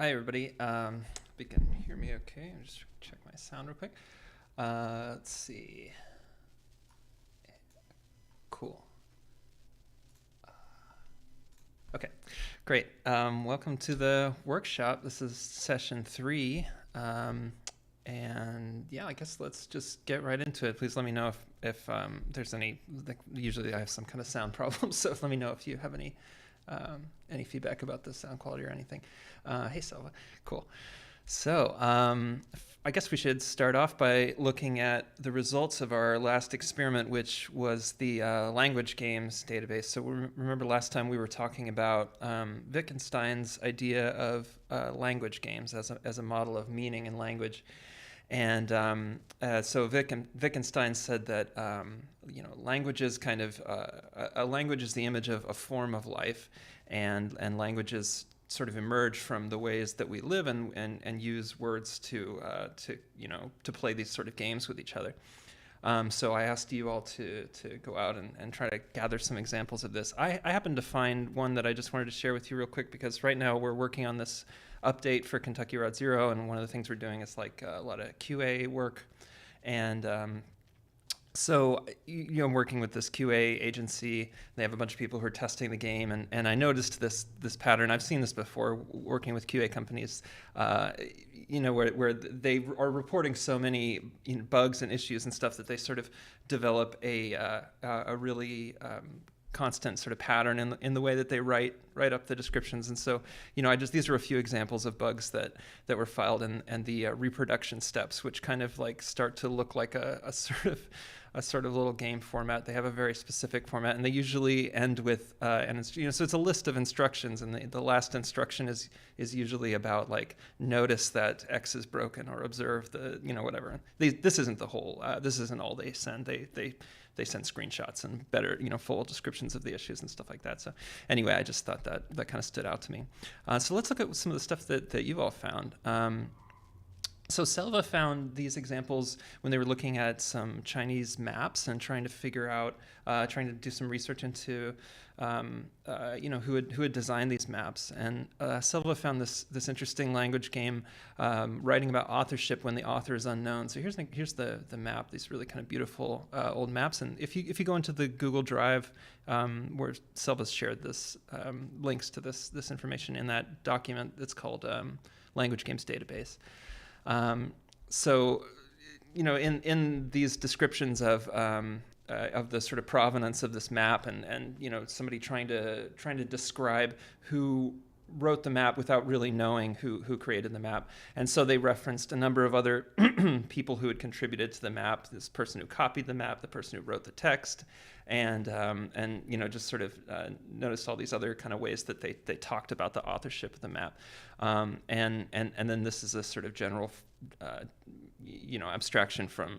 Hi, everybody. Hope you can hear me okay. I'll just check my sound real quick. Let's see. Cool. Okay, great. Welcome to the workshop. This is session 3. And yeah, I guess let's just get right into it. Please let me know if there's any, like, usually I have some kind of sound problem, so let me know if you have any feedback about the sound quality or anything. Hey, Selva. Cool. So I guess we should start off by looking at the results of our last experiment, which was the language games database. So remember last time we were talking about Wittgenstein's idea of language games as a model of meaning in language. And so Wittgenstein said that language is kind of a language is the image of a form of life, and languages sort of emerge from the ways that we live and use words to play these sort of games with each other. So I asked you all to go out and try to gather some examples of this. I happened to find one that I just wanted to share with you real quick, because right now we're working on this update for Kentucky Route Zero, and one of the things we're doing is like a lot of QA work. And so, I'm working with this QA agency. They have a bunch of people who are testing the game, and I noticed this pattern. I've seen this before working with QA companies, where they are reporting so many bugs and issues and stuff that they sort of develop a really constant sort of pattern in the way that they write up the descriptions. And so, these are a few examples of bugs that were filed, and the reproduction steps, which kind of like start to look like a sort of little game format. They have a very specific format, and they usually end with so it's a list of instructions, and the last instruction is usually about like notice that X is broken, or observe the whatever. This isn't the whole. This isn't all they send. They send screenshots and better, full descriptions of the issues and stuff like that. So anyway, I just thought that kind of stood out to me. So let's look at some of the stuff that you've all found. So Selva found these examples when they were looking at some Chinese maps and trying to figure out, trying to do some research into, who had designed these maps. And Selva found this interesting language game writing about authorship when the author is unknown. So here's the map. These really kind of beautiful old maps. And if you go into the Google Drive where Selva's shared this links to this information in that document that's called Language Games Database. So, in these descriptions of the sort of provenance of this map, and somebody trying to describe who wrote the map without really knowing who created the map. And so they referenced a number of other people who had contributed to the map. This person who copied the map, the person who wrote the text, and just sort of noticed all these other kind of ways that they talked about the authorship of the map. And then this is a sort of general abstraction from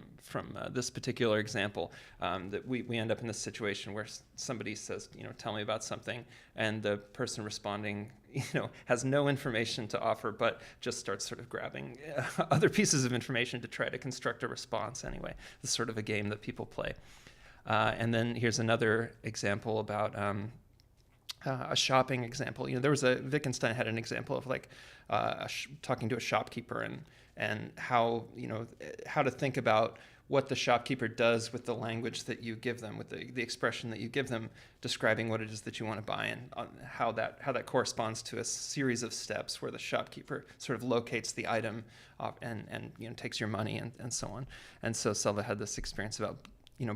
this particular example, that we end up in this situation where somebody says, tell me about something, and the person responding, has no information to offer, but just starts sort of grabbing other pieces of information to try to construct a response anyway. This is sort of a game that people play. And then here's another example about a shopping example. There was Wittgenstein had an example of like talking to a shopkeeper and how to think about what the shopkeeper does with the language that you give them, with the expression that you give them, describing what it is that you want to buy, and how that corresponds to a series of steps where the shopkeeper sort of locates the item and takes your money and so on. And so Selva had this experience about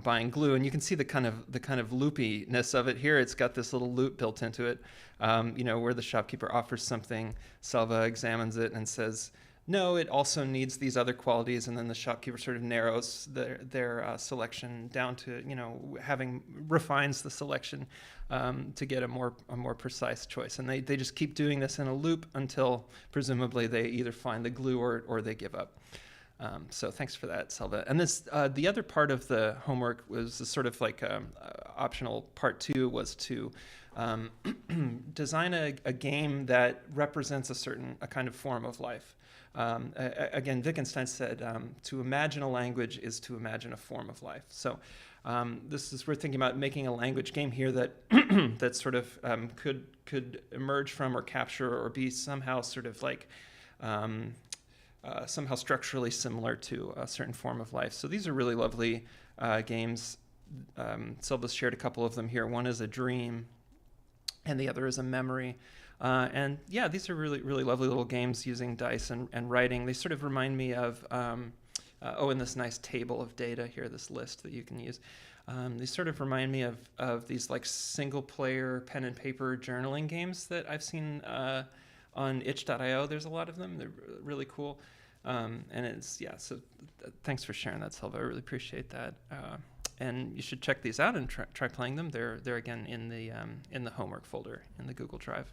buying glue, and you can see the kind of loopiness of it here. It's got this little loop built into it, where the shopkeeper offers something, Selva examines it and says, no, it also needs these other qualities, and then the shopkeeper sort of narrows their selection down to, refines the selection to get a more precise choice. And they just keep doing this in a loop until presumably they either find the glue or they give up. So thanks for that, Selva. And this, the other part of the homework was sort of like optional part 2 was to design a game that represents a kind of form of life. Again, Wittgenstein said to imagine a language is to imagine a form of life. So We're thinking about making a language game here that that sort of could emerge from or capture or be somehow sort of like somehow structurally similar to a certain form of life. So these are really lovely games. Silva's shared a couple of them here. One is a dream, and the other is a memory. And yeah, these are really, really lovely little games using dice and writing. They sort of remind me of, in this nice table of data here, this list that you can use. They sort of remind me of these like single player pen and paper journaling games that I've seen on itch.io. There's a lot of them. They're really cool. And it's, yeah, so thanks for sharing that, Silva. I really appreciate that. And you should check these out and try playing them. They're again in the homework folder in the Google Drive.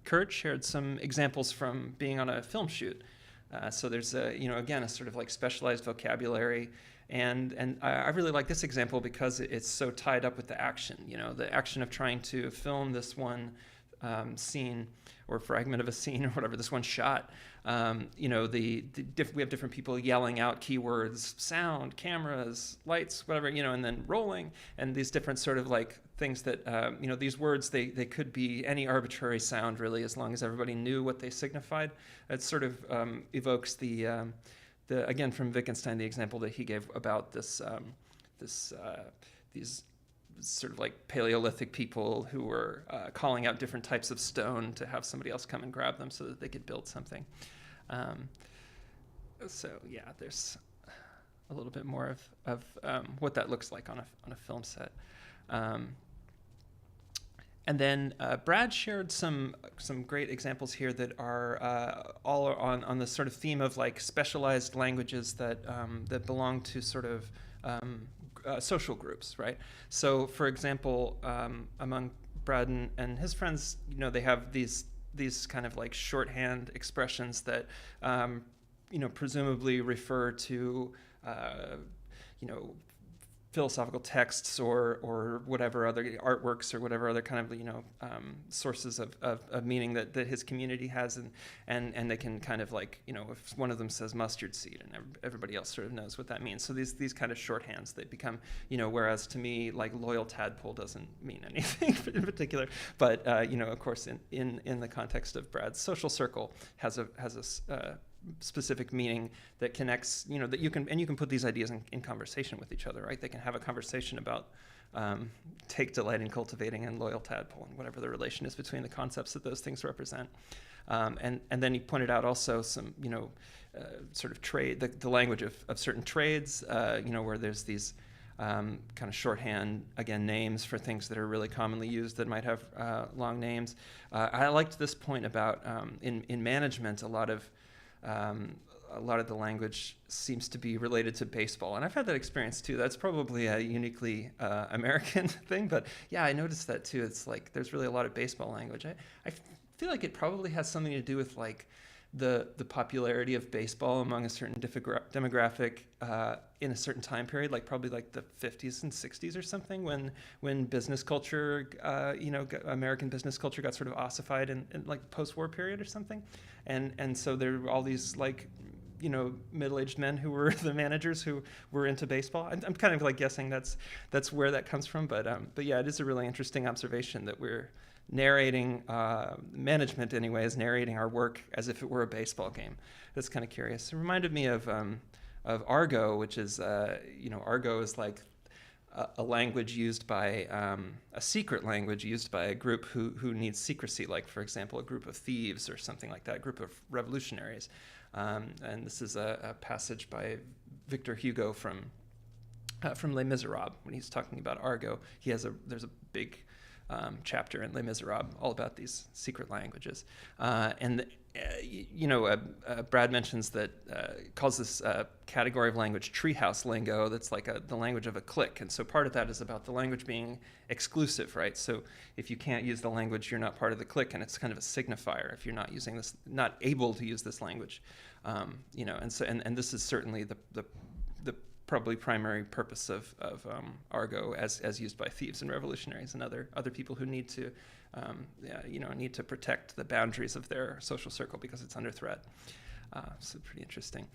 Kurt shared some examples from being on a film shoot. So there's again a sort of like specialized vocabulary, and I really like this example because it's so tied up with the action. The action of trying to film this one scene or fragment of a scene or whatever, this one shot. We have different people yelling out keywords, sound, cameras, lights, whatever, and then rolling, and these different sort of like things that, these words, they could be any arbitrary sound really, as long as everybody knew what they signified. It sort of evokes the again, from Wittgenstein, the example that he gave about these sort of like Paleolithic people who were calling out different types of stone to have somebody else come and grab them so that they could build something. So yeah, there's a little bit more of what that looks like on a film set. And then Brad shared some great examples here that are all on the sort of theme of like specialized languages that belong to sort of social groups, right? So, for example, among Brad and his friends, they have these kind of like shorthand expressions that, presumably refer to, philosophical texts or whatever other artworks or whatever other kind of sources of meaning that his community has, and they can kind of like if one of them says mustard seed and everybody else sort of knows what that means. So these kind of shorthands, they become whereas to me like loyal tadpole doesn't mean anything in particular, but of course in the context of Brad's social circle has a specific meaning that connects, that you can put these ideas in conversation with each other, right? They can have a conversation about take delight in cultivating and loyal tadpole and whatever the relation is between the concepts that those things represent. And then he pointed out also some, sort of trade, the language of certain trades, where there's these kind of shorthand, again, names for things that are really commonly used that might have long names. I liked this point about in management, a lot of the language seems to be related to baseball. And I've had that experience too. That's probably a uniquely American thing, but yeah, I noticed that too. It's like there's really a lot of baseball language. I feel like it probably has something to do with like the popularity of baseball among a certain demographic in a certain time period, like probably like the 50s and 60s or something, when business culture, American business culture got sort of ossified in like post-war period or something. And so there were all these like, middle-aged men who were the managers who were into baseball. I'm kind of like guessing that's where that comes from. But yeah, it is a really interesting observation that we're narrating, management anyway, is narrating our work as if it were a baseball game. That's kind of curious. It reminded me of Argo, which is, Argo is like a language used by, a secret language used by a group who needs secrecy, like, for example, a group of thieves or something like that, a group of revolutionaries. And this is a passage by Victor Hugo from Les Miserables. When he's talking about Argo, there's a big chapter in Les Miserables all about these secret languages. Brad mentions that, calls this category of language treehouse lingo. That's like the language of a clique. And so part of that is about the language being exclusive, right? So if you can't use the language, you're not part of the clique, and it's kind of a signifier if you're not able to use this language. And this is certainly the probably primary purpose of Argo as used by thieves and revolutionaries and other people who need to protect the boundaries of their social circle because it's under threat. So pretty interesting.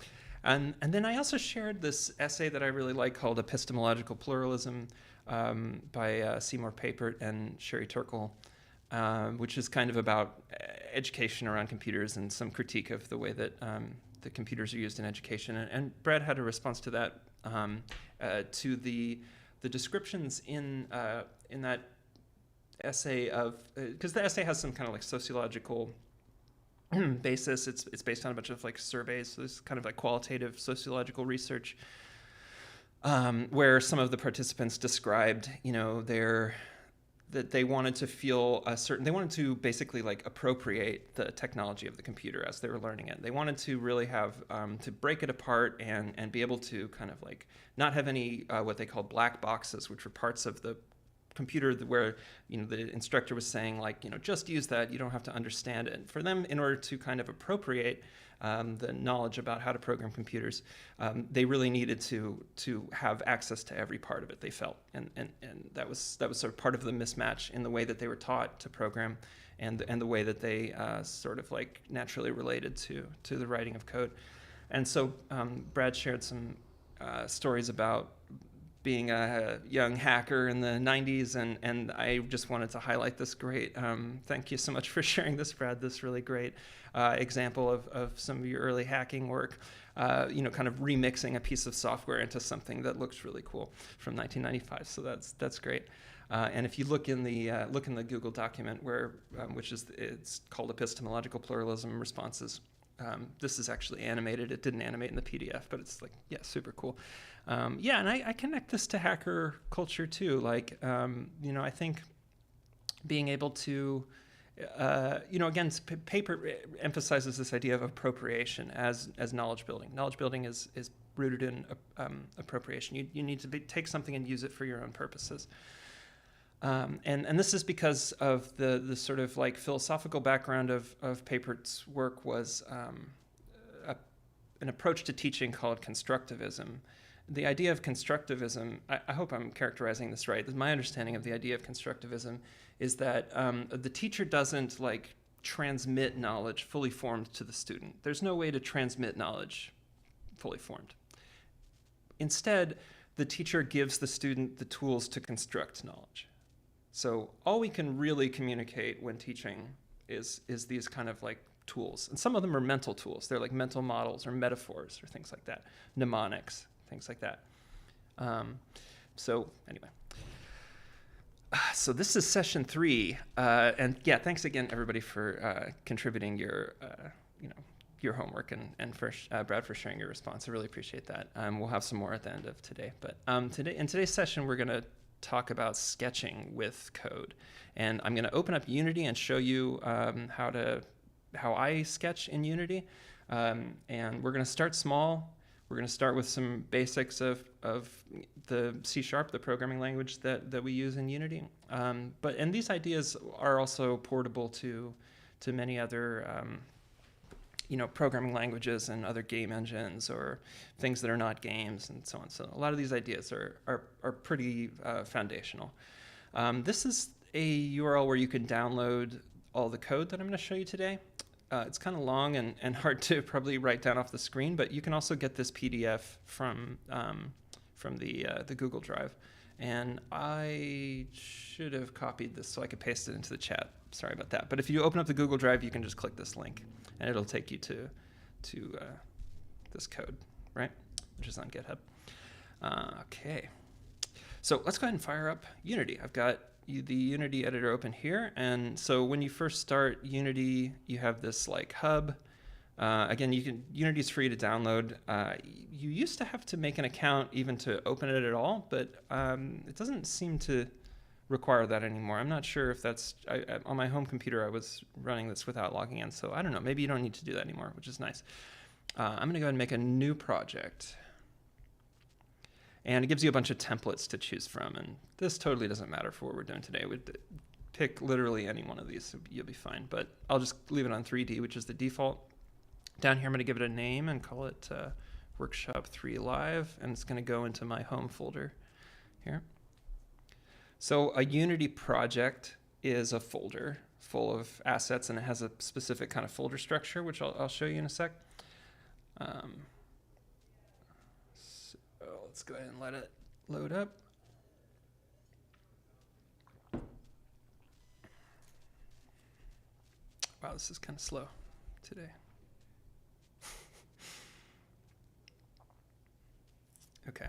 And then I also shared this essay that I really like called Epistemological Pluralism by Seymour Papert and Sherry Turkle, which is kind of about education around computers and some critique of the way that the computers are used in education. And Brad had a response to that, to the descriptions in that essay of, because the essay has some kind of like sociological basis. It's based on a bunch of like surveys, so this kind of like qualitative sociological research, where some of the participants described, that they wanted to feel they wanted to basically like appropriate the technology of the computer as they were learning it. They wanted to really have to break it apart and be able to kind of like not have any what they called black boxes, which were parts of the computer where the instructor was saying like just use that, you don't have to understand it. And for them, in order to kind of appropriate the knowledge about how to program computers, they really needed to have access to every part of it, they felt, and that was sort of part of the mismatch in the way that they were taught to program and the way that they sort of like naturally related to the writing of code. And so Brad shared some stories about being a young hacker in the 90s, and I just wanted to highlight this great, thank you so much for sharing this, Brad, this really great example of some of your early hacking work, kind of remixing a piece of software into something that looks really cool from 1995, so that's great. And if you look in the Google document where, it's called Epistemological Pluralism Responses, this is actually animated. It didn't animate in the PDF, but it's like, yeah, super cool. And I connect this to hacker culture too. Like, I think being able to, again, Paper emphasizes this idea of appropriation as knowledge building. Knowledge building is rooted in appropriation. You need to take something and use it for your own purposes. And this is because of the sort of like philosophical background of Papert's work was an approach to teaching called constructivism. The idea of constructivism, I hope I'm characterizing this right. My understanding of the idea of constructivism is that the teacher doesn't like transmit knowledge fully formed to the student. There's no way to transmit knowledge fully formed. Instead, the teacher gives the student the tools to construct knowledge. So all we can really communicate when teaching is these kind of like tools. And some of them are mental tools. They're like mental models or metaphors or things like that. Mnemonics, things like that. So anyway. So this is session 3. And yeah, thanks again, everybody, for contributing your homework and for Brad for sharing your response. I really appreciate that. We'll have some more at the end of today. But in today's session, we're going to talk about sketching with code. And I'm going to open up Unity and show you how I sketch in Unity. And we're going to start small. We're going to start with some basics of the C#, the programming language that we use in Unity. And these ideas are also portable to many other programming languages and other game engines or things that are not games and so on. So a lot of these ideas are pretty foundational. This is a URL where you can download all the code that I'm going to show you today. It's kind of long and hard to probably write down off the screen, but you can also get this PDF from the Google Drive. And I should have copied this so I could paste it into the chat. Sorry about that. But if you open up the Google Drive, you can just click this link, and it'll take you to this code, right? Which is on GitHub. Okay. So let's go ahead and fire up Unity. I've got the Unity editor open here. And so when you first start Unity, you have this like hub. Again, Unity is free to download. You used to have to make an account even to open it at all, but it doesn't seem to require that anymore. I'm not sure if that's, on my home computer, I was running this without logging in. So I don't know, maybe you don't need to do that anymore, which is nice. I'm gonna go ahead and make a new project. And it gives you a bunch of templates to choose from. And this totally doesn't matter for what we're doing today. We'd pick literally any one of these, so you'll be fine. But I'll just leave it on 3D, which is the default. Down here, I'm gonna give it a name and call it Workshop 3 Live. And it's gonna go into my home folder here. So a Unity project is a folder full of assets, and it has a specific kind of folder structure, which I'll show you in a sec. So let's go ahead and let it load up. Wow, this is kind of slow today. Okay.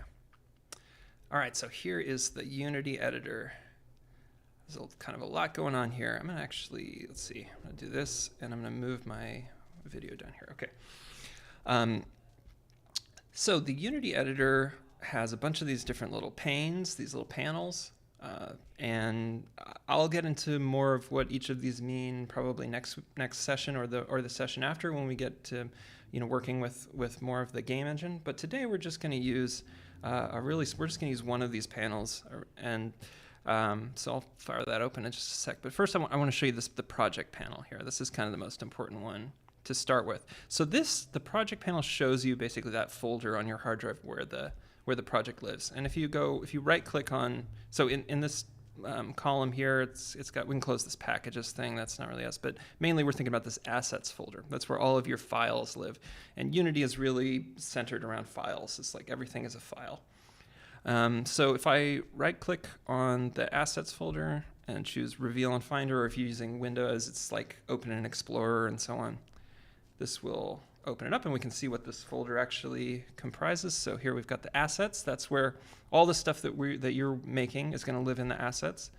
All right, so here is the Unity editor. There's kind of a lot going on here. I'm gonna actually, let's see, I'm gonna do this and I'm gonna move my video down here. Okay. So the Unity editor has a bunch of these different little panes, these little panels, and I'll get into more of what each of these mean probably next session or the session after when we get to working with more of the game engine. But today we're just going to use we're just going to use one of these panels, and so I'll fire that open in just a sec. But first I want to show you the project panel here. This is kind of the most important one to start with. So the project panel shows you basically that folder on your hard drive where the project lives. And if you right click on, so in this column here, we can close this packages thing. That's not really us, but mainly we're thinking about this assets folder. That's where all of your files live. And Unity is really centered around files. It's like everything is a file. So if I right click on the assets folder and choose reveal in Finder, or if you're using Windows, it's like open in Explorer and so on. This will open it up and we can see what this folder actually comprises. So here we've got the assets. That's where all the stuff that you're making is going to live in the assets.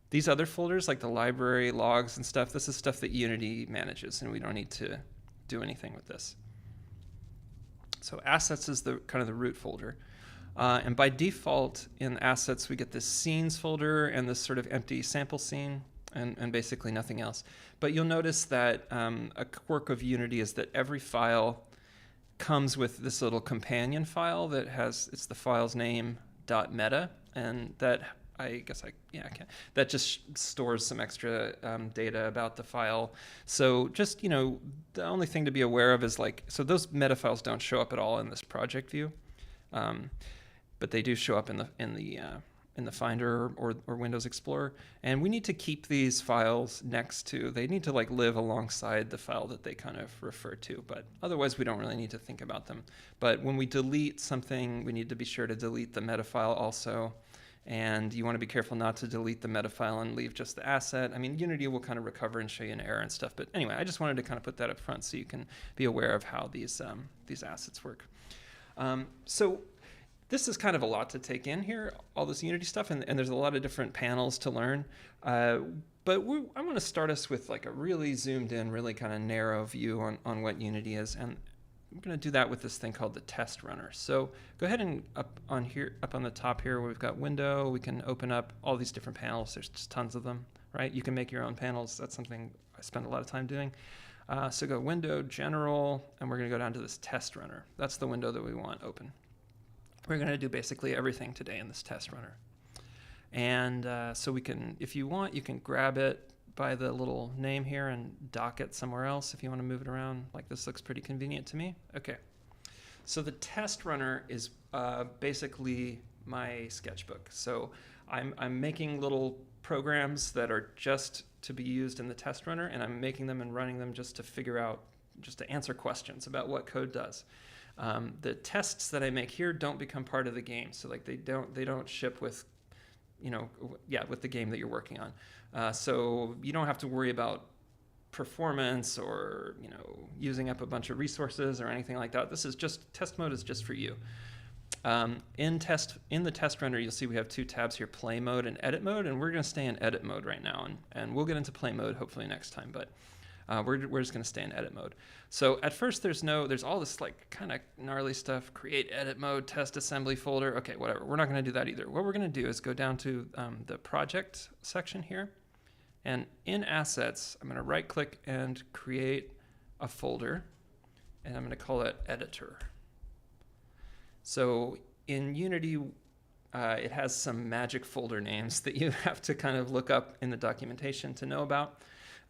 These other folders like the library, logs and stuff, this is stuff that Unity manages and we don't need to do anything with this. So assets is the kind of the root folder. And by default in assets, we get this scenes folder and this sort of empty sample scene. And basically nothing else. But you'll notice that a quirk of Unity is that every file comes with this little companion file that it's the file's name .meta, and that that just stores some extra data about the file. So just the only thing to be aware of is so those meta files don't show up at all in this project view, but they do show up in the Finder or Windows Explorer, and we need to keep these files they need to live alongside the file that they kind of refer to, but otherwise we don't really need to think about them. But when we delete something, we need to be sure to delete the meta file also, and you want to be careful not to delete the meta file and leave just the asset. I mean, Unity will kind of recover and show you an error and stuff, but anyway, I just wanted to kind of put that up front so you can be aware of how these assets work. So this is kind of a lot to take in here, all this Unity stuff, and there's a lot of different panels to learn. But I want to start us with a really zoomed in, really kind of narrow view on what Unity is. And I'm going to do that with this thing called the test runner. So go ahead and up on the top here, we've got window. We can open up all these different panels. There's just tons of them, right? You can make your own panels. That's something I spend a lot of time doing. So go window, general, and we're going to go down to this test runner. That's the window that we want open. We're going to do basically everything today in this test runner. And so we can, if you want, you can grab it by the little name here and dock it somewhere else if you want to move it around. This looks pretty convenient to me. Okay. So the test runner is basically my sketchbook. So I'm making little programs that are just to be used in the test runner, and I'm making them and running them just to answer questions about what code does. The tests that I make here don't become part of the game, so they don't ship with, with the game that you're working on. So you don't have to worry about performance or using up a bunch of resources or anything like that. Test mode is just for you. In the test runner, you'll see we have two tabs here: play mode and edit mode, and we're going to stay in edit mode right now, and we'll get into play mode hopefully next time, but. We're just going to stay in edit mode. So at first there's all this kind of gnarly stuff, create edit mode, test assembly folder. Okay, whatever. We're not going to do that either. What we're going to do is go down to the project section here. And in assets, I'm going to right click and create a folder. And I'm going to call it editor. So in Unity, it has some magic folder names that you have to kind of look up in the documentation to know about.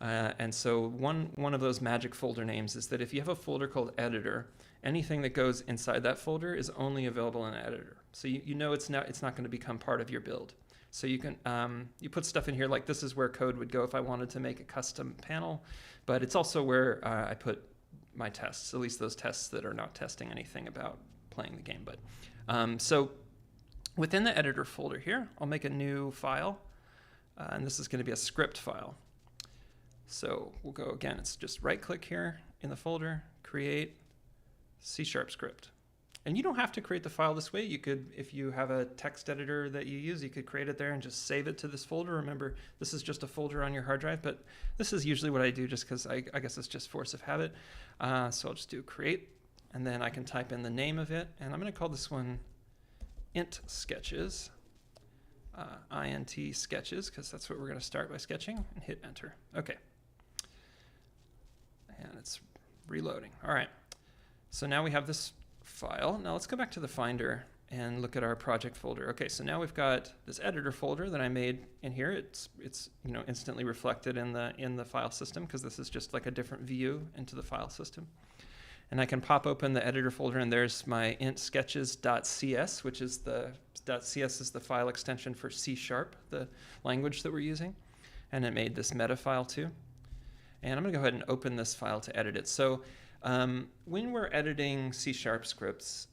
And so one of those magic folder names is that if you have a folder called editor, anything that goes inside that folder is only available in editor. So you know it's not going to become part of your build. So you can you put stuff in here like this is where code would go if I wanted to make a custom panel, but it's also where I put my tests, at least those tests that are not testing anything about playing the game. But so within the editor folder here, I'll make a new file, and this is going to be a script file. So we'll go again, it's just right click here in the folder, create C# script. And you don't have to create the file this way. You could, if you have a text editor that you use, you could create it there and just save it to this folder. Remember, this is just a folder on your hard drive, but this is usually what I do just because I guess it's just force of habit. So I'll just do create, and then I can type in the name of it, and I'm going to call this one int sketches, int sketches, because that's what we're going to start by sketching, and hit enter. Okay. And it's reloading. All right. So now we have this file. Now let's go back to the Finder and look at our project folder. Okay, so now we've got this editor folder that I made in here. It's instantly reflected in the file system because this is just like a different view into the file system. And I can pop open the editor folder, and there's my int sketches.cs, which is .cs is the file extension for C#, the language that we're using. And it made this meta file too. And I'm going to go ahead and open this file to edit it. So when we're editing C# scripts,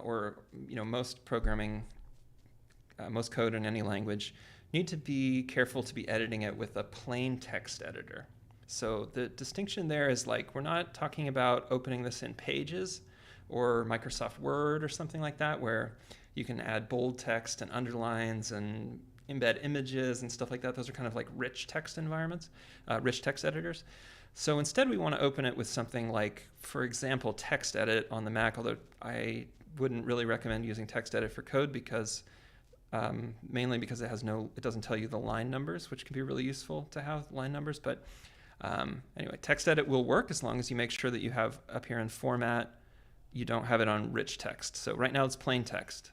or most programming, most code in any language, need to be careful to be editing it with a plain text editor. So the distinction there is, like, we're not talking about opening this in Pages or Microsoft Word or something like that, where you can add bold text and underlines and embed images and stuff like that. Those are kind of like rich text environments, rich text editors. So instead we want to open it with something like, for example, TextEdit on the Mac, although I wouldn't really recommend using TextEdit for code because mainly because it doesn't tell you the line numbers, which can be really useful to have line numbers. But anyway, TextEdit will work as long as you make sure that you have up here in format, you don't have it on rich text. So right now it's plain text.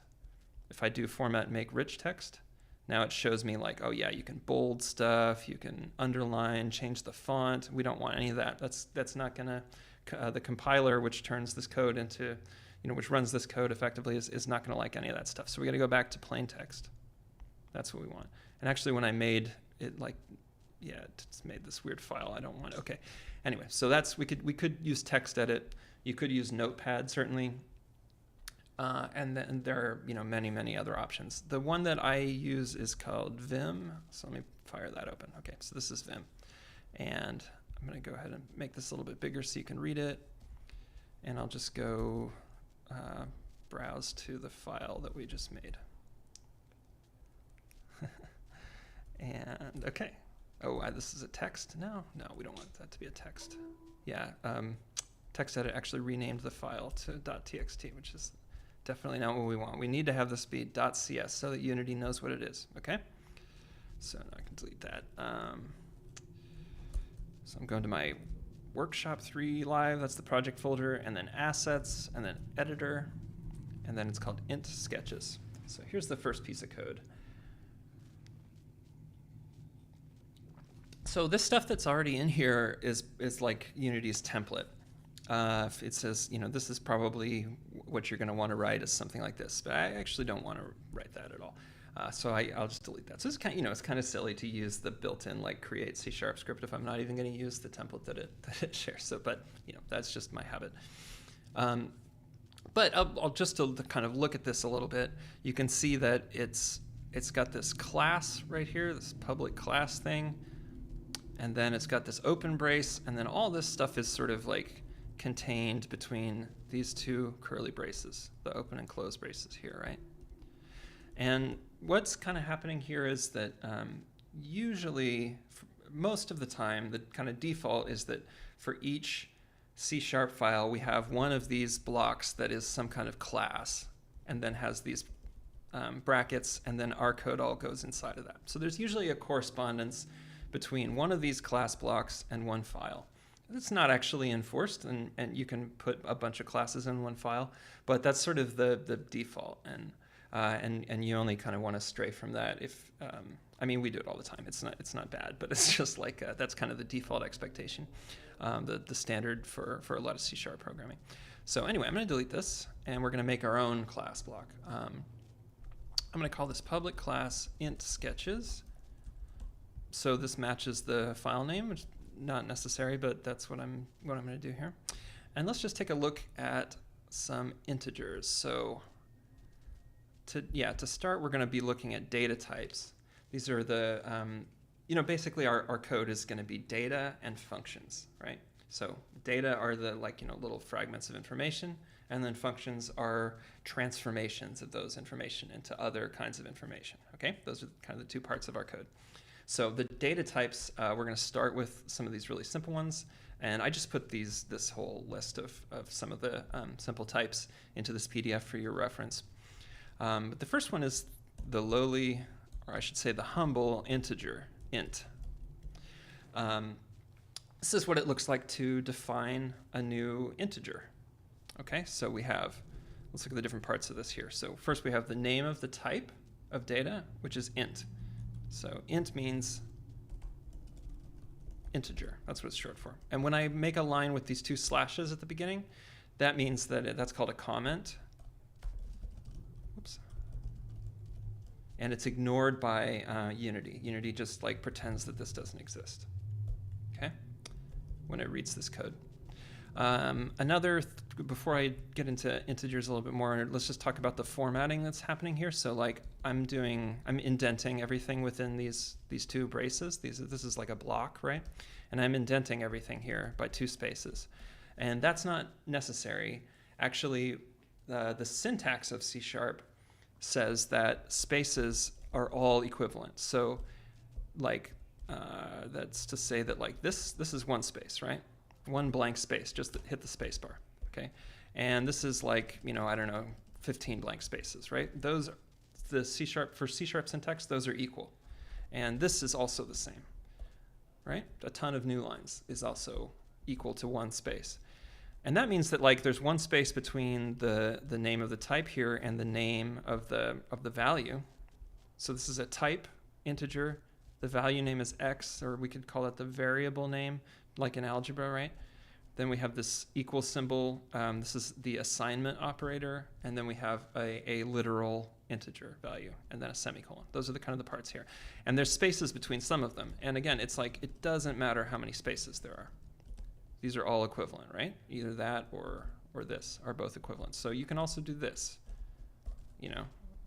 If I do format make rich text, now it shows me like, oh yeah, you can bold stuff, you can underline, change the font. We don't want any of that. That's not gonna, the compiler, which turns this code into, which runs this code effectively, is not gonna like any of that stuff. So we gotta go back to plain text. That's what we want. And actually when I made it, like, yeah, it's made this weird file. I don't want it. Okay. Anyway, so that's, we could use TextEdit. You could use Notepad, certainly. And then there are many, many other options. The one that I use is called Vim. So let me fire that open. Okay, so this is Vim. And I'm going to go ahead and make this a little bit bigger so you can read it. And I'll just go browse to the file that we just made. And okay. Oh, this is a text now? No, we don't want that to be a text. Yeah, TextEdit actually renamed the file to .txt, which is definitely not what we want. We need to have this be .cs so that Unity knows what it is, okay? So now I can delete that. So I'm going to my Workshop 3 Live, that's the project folder, and then Assets, and then Editor, and then it's called int sketches. So here's the first piece of code. So this stuff that's already in here is like Unity's template. It says, this is probably what you're going to want to write is something like this, but I actually don't want to write that at all. So I'll just delete that. So it's kind of, it's kind of silly to use the built-in like create C# script if I'm not even going to use the template that it shares. So, but that's just my habit. But I'll just to kind of look at this a little bit. You can see that it's got this class right here, this public class thing. And then it's got this open brace, and then all this stuff is sort of like contained between these two curly braces, the open and close braces here, right? And what's kind of happening here is that usually, most of the time, the kind of default is that for each C# file, we have one of these blocks that is some kind of class, and then has these brackets, and then our code all goes inside of that. So there's usually a correspondence between one of these class blocks and one file. It's not actually enforced, and you can put a bunch of classes in one file, but that's sort of the default, and you only kind of want to stray from that if, I mean, we do it all the time. It's not bad, but it's just like that's kind of the default expectation, the standard for a lot of C# programming. So anyway, I'm going to delete this, and we're going to make our own class block. I'm going to call this public class int sketches. So this matches the file name, which is not necessary, but that's what I'm going to do here. And let's just take a look at some integers. So to start, we're going to be looking at data types. These are the, basically our code is going to be data and functions, right? So data are the little fragments of information, and then functions are transformations of those information into other kinds of information, okay? Those are kind of the two parts of our code. So the data types, we're going to start with some of these really simple ones, and I just put this whole list of some of the simple types into this PDF for your reference. But the first one is the lowly, or I should say the humble integer, int. This is what it looks like to define a new integer. Okay, so let's look at the different parts of this here. So first we have the name of the type of data, which is int. So int means integer. That's what it's short for. And when I make a line with these two slashes at the beginning, that means that that's called a comment. Whoops. And it's ignored by Unity. Unity just pretends that this doesn't exist. Okay? When it reads this code. Before I get into integers a little bit more, let's just talk about the formatting that's happening here. So I'm indenting everything within these two braces. This is like a block, right? And I'm indenting everything here by 2 spaces. And that's not necessary. Actually, the syntax of C# says that spaces are all equivalent. So that's to say that this is one space, right? One blank space, just hit the space bar, okay? And this is 15 blank spaces, right? Those, for C# syntax, those are equal. And this is also the same, right? A ton of new lines is also equal to 1 space. And that means that there's 1 space between the name of the type here and the name of the value. So this is a type integer. The value name is x, or we could call it the variable name, like in algebra, right? Then we have this equal symbol. This is the assignment operator. And then we have a literal integer value, and then a semicolon. Those are the kind of the parts here. And there's spaces between some of them. And again, it's it doesn't matter how many spaces there are. These are all equivalent, right? Either that or this are both equivalent. So you can also do this,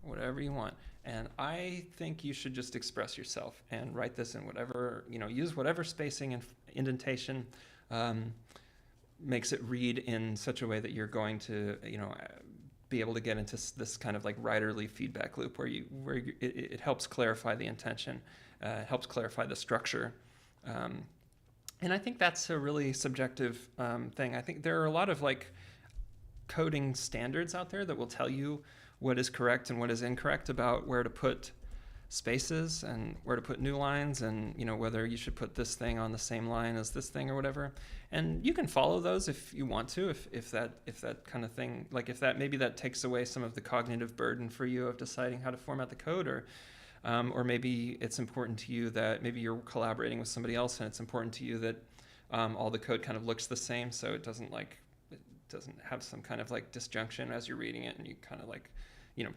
whatever you want. And I think you should just express yourself and write this in whatever, use whatever spacing and indentation makes it read in such a way that you're going to, be able to get into this kind of writerly feedback loop where it helps clarify the intention, helps clarify the structure. And I think that's a really subjective thing. I think there are a lot of coding standards out there that will tell you what is correct and what is incorrect about where to put spaces and where to put new lines, and whether you should put this thing on the same line as this thing or whatever. And you can follow those if you want to, if that kind of thing, maybe that takes away some of the cognitive burden for you of deciding how to format the code, or maybe it's important to you that maybe you're collaborating with somebody else and it's important to you that all the code kind of looks the same, so it doesn't have some kind of disjunction as you're reading it, and you kind of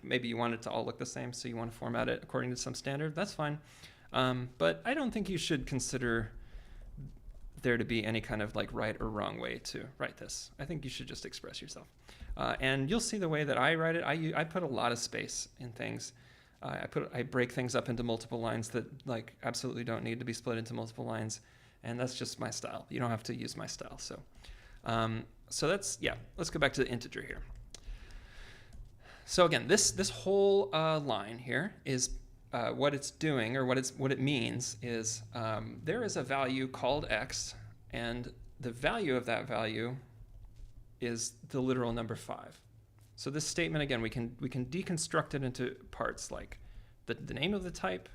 maybe you want it to all look the same, so you want to format it according to some standard. That's fine. But I don't think you should consider there to be any kind of right or wrong way to write this. I think you should just express yourself. And you'll see the way that I write it. I put a lot of space in things. I break things up into multiple lines that absolutely don't need to be split into multiple lines, and that's just my style. You don't have to use my style. So let's go back to the integer here. So again, this whole line here is what it's doing, or what it means is there is a value called x, and the value of that value is the literal number 5. So this statement, again, we can deconstruct it into parts like the name of the type,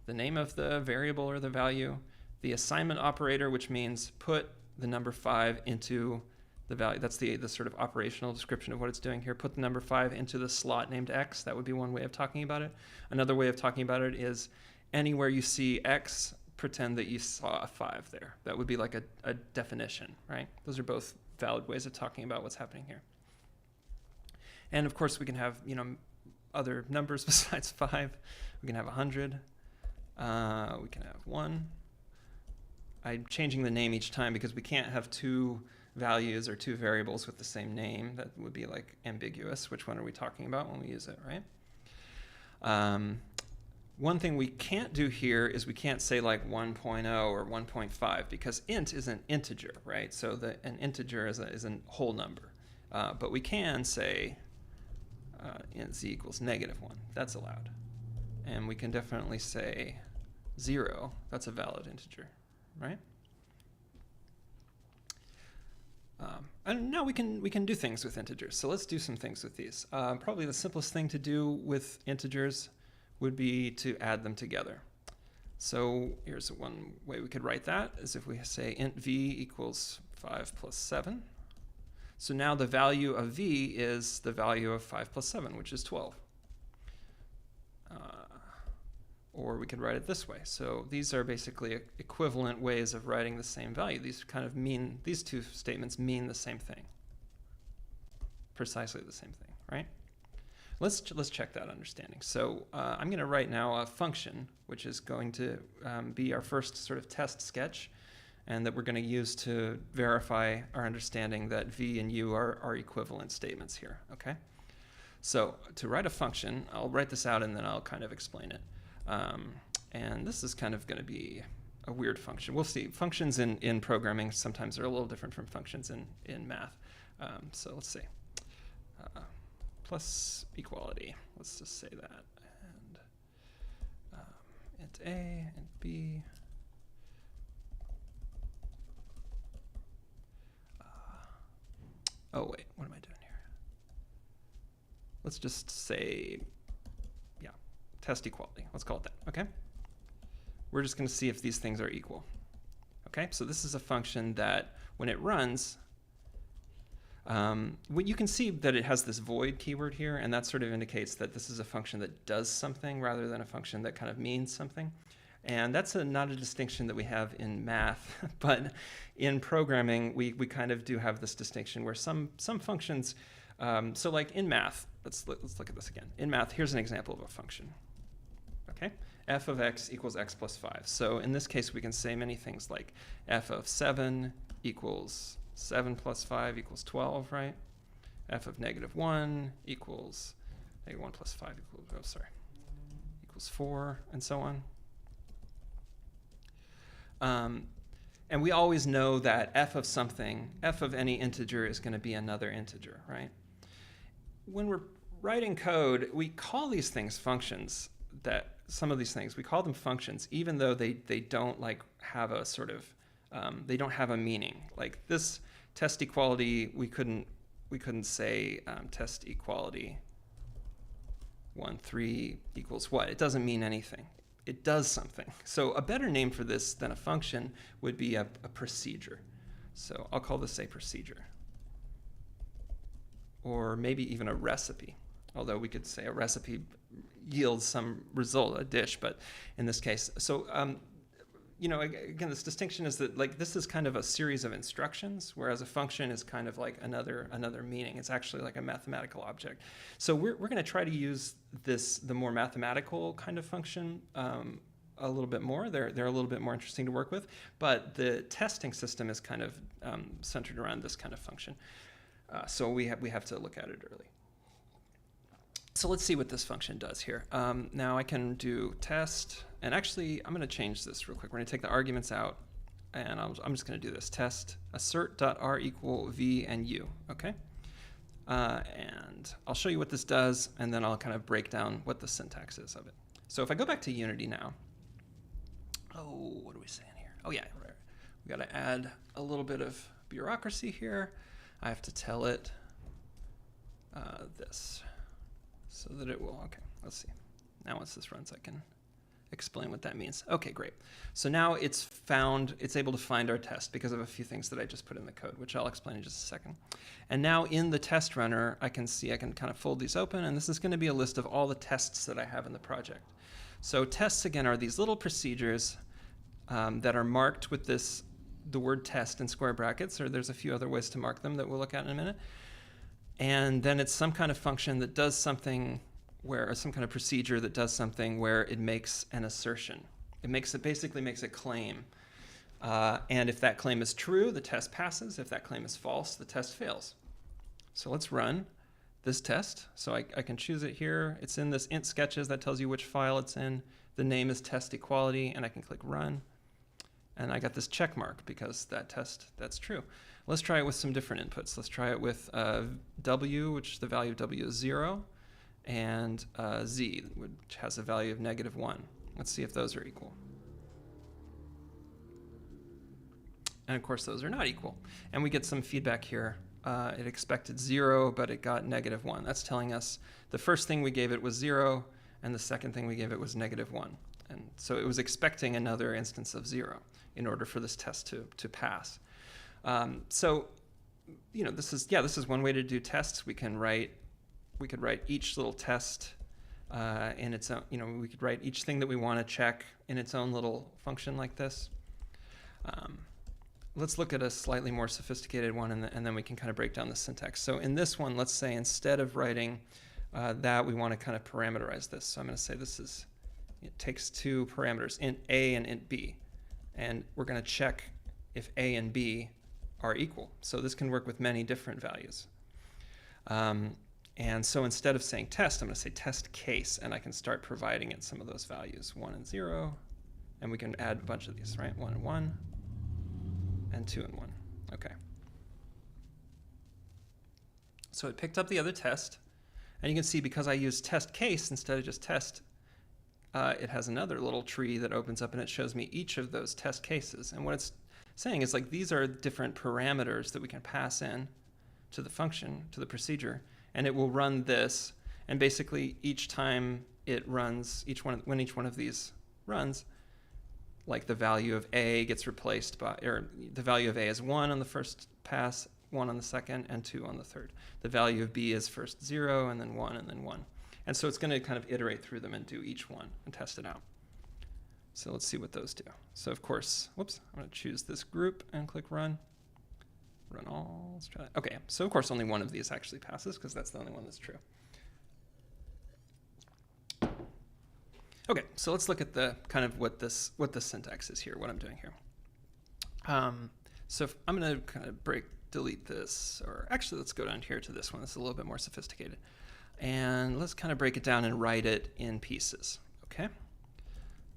the name of the variable or the value, the assignment operator, which means put the number 5 into the value. That's the sort of operational description of what it's doing here. Put the number 5 into the slot named x. That would be one way of talking about it. Another way of talking about it is anywhere you see x, pretend that you saw a 5 there. That would be like a definition, right? Those are both valid ways of talking about what's happening here. And of course, we can have other numbers besides 5. We can have 100. We can have 1. I'm changing the name each time because we can't have 2 values or two variables with the same name, that would be like ambiguous. Which one are we talking about when we use it, right? One thing we can't do here is we can't say like 1.0 or 1.5 because int is an integer, right? So an integer is a whole number. But we can say int z equals -1. That's allowed. And we can definitely say 0. That's a valid integer, right? And now we can do things with integers. So let's do some things with these. Probably the simplest thing to do with integers would be to add them together. So here's one way we could write that, is if we say int v equals 5 plus 7. So now the value of v is the value of 5 plus 7, which is 12. Or we could write it this way. So these are basically equivalent ways of writing the same value. These kind of mean, these two statements mean the same thing. Precisely the same thing, right? Let's check that understanding. So I'm going to write now a function, which is going to be our first sort of test sketch, and that we're going to use to verify our understanding that v and u are equivalent statements here, okay? So to write a function, I'll write this out and then I'll kind of explain it. And this is kind of going to be a weird function. We'll see. Functions in programming sometimes are a little different from functions in math. So let's see. Plus equality. Let's just say that. And int a, int b. Oh, wait. What am I doing here? Let's just say, yeah, test equality. Let's call it that, okay? We're just going to see if these things are equal. Okay, so this is a function that when it runs, you can see that it has this void keyword here, and that sort of indicates that this is a function that does something rather than a function that kind of means something. And that's not a distinction that we have in math, but in programming, we kind of do have this distinction where some functions, so like in math, let's look at this again. In math, here's an example of a function. Okay, f of x equals x plus 5. So in this case, we can say many things like f of 7 equals 7 plus 5 equals 12, right? F of -1 equals -1 plus 5 equals 4, and so on. And we always know that f of something, f of any integer is going to be another integer, right? When we're writing code, we call these things functions. That some of these things, we call them functions, even though they don't like have a sort of, they don't have a meaning. Like this test equality, we couldn't say test equality 1, 3 equals what? It doesn't mean anything. It does something. So a better name for this than a function would be a procedure. So I'll call this a procedure. Or maybe even a recipe. Although we could say a recipe yields some result, a dish, but in this case, so you know, again, this distinction is that like this is kind of a series of instructions, whereas a function is kind of like another meaning. It's actually like a mathematical object. So we're going to try to use the more mathematical kind of function a little bit more. They're a little bit more interesting to work with, but the testing system is kind of centered around this kind of function. So we have to look at it early. So let's see what this function does here. Now I can do test, and actually I'm going to change this real quick. We're going to take the arguments out, and I'm just going to do this. Test assert.r equal v and u, okay? And I'll show you what this does, and then I'll kind of break down what the syntax is of it. So if I go back to Unity now, oh, what are we saying here? Oh yeah, we got to add a little bit of bureaucracy here. I have to tell it this. So that it will, okay, let's see. Now once this runs, I can explain what that means. Okay, great. So now it's able to find our test because of a few things that I just put in the code, which I'll explain in just a second. And now in the test runner, I can kind of fold these open, and this is going to be a list of all the tests that I have in the project. So tests, again, are these little procedures that are marked with the word test in square brackets, or there's a few other ways to mark them that we'll look at in a minute. And then it's some kind of function that does something or some kind of procedure that does something where it makes an assertion. It basically makes a claim. And if that claim is true, the test passes. If that claim is false, the test fails. So let's run this test. So I can choose it here. It's in this int sketches that tells you which file it's in. The name is test equality, and I can click run. And I got this check mark because that's true. Let's try it with some different inputs. Let's try it with W, which the value of W is 0, and Z, which has a value of -1. Let's see if those are equal. And of course, those are not equal. And we get some feedback here. It expected 0, but it got -1. That's telling us the first thing we gave it was 0, and the second thing we gave it was -1. And so it was expecting another instance of 0 in order for this test to pass. So, this is one way to do tests. We could write each little test in its own. We could write each thing that we want to check in its own little function like this. Let's look at a slightly more sophisticated one, and then we can kind of break down the syntax. So in this one, let's say instead of writing that, we want to kind of parameterize this. So I'm going to say it takes two parameters, int A and int B. And we're going to check if A and B are equal. So this can work with many different values. And so instead of saying test, I'm going to say test case, and I can start providing it some of those values, 1 and 0. And we can add a bunch of these, right? 1 and 1. And 2 and 1. Okay. So it picked up the other test, and you can see because I used test case instead of just test, it has another little tree that opens up and it shows me each of those test cases. And what it's saying is like these are different parameters that we can pass in to the function, to the procedure, and it will run this. And basically each time it runs, when each one of these runs, like the value of A gets replaced by, or the value of A is 1 on the first pass, 1 on the second, and 2 on the third. The value of B is first 0, and then 1, and then 1. And so it's going to kind of iterate through them and do each one and test it out. So let's see what those do. So of course, whoops, I'm going to choose this group and click run. Run all, let's try that. Okay, so of course only one of these actually passes because that's the only one that's true. Okay, so let's look at the kind of what the syntax is here, what I'm doing here. So I'm going to kind of delete this, or actually let's go down here to this one. This is a little bit more sophisticated. And let's kind of break it down and write it in pieces, okay?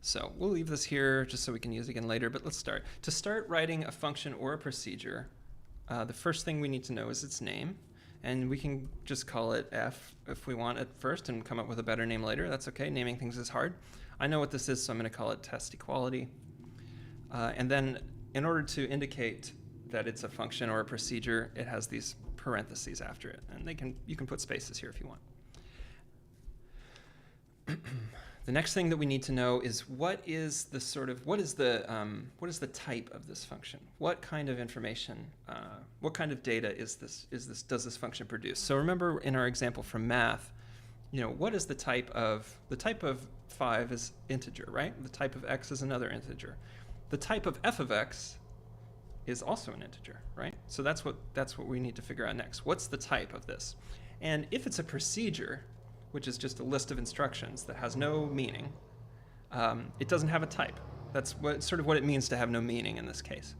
So we'll leave this here just so we can use it again later, but let's start. To start writing a function or a procedure, the first thing we need to know is its name. And we can just call it F if we want at first and come up with a better name later. That's okay. Naming things is hard. I know what this is, so I'm going to call it test equality. And then in order to indicate that it's a function or a procedure, it has these parentheses after it. And you can put spaces here if you want. The next thing that we need to know is what is the type of this function? What kind of information, what kind of data does this function produce? So remember in our example from math, what is the type of 5 is integer, right? The type of x is another integer. The type of f of x is also an integer, right? So that's what we need to figure out next. What's the type of this? And if it's a procedure, which is just a list of instructions that has no meaning, it doesn't have a type. That's sort of what it means to have no meaning in this case.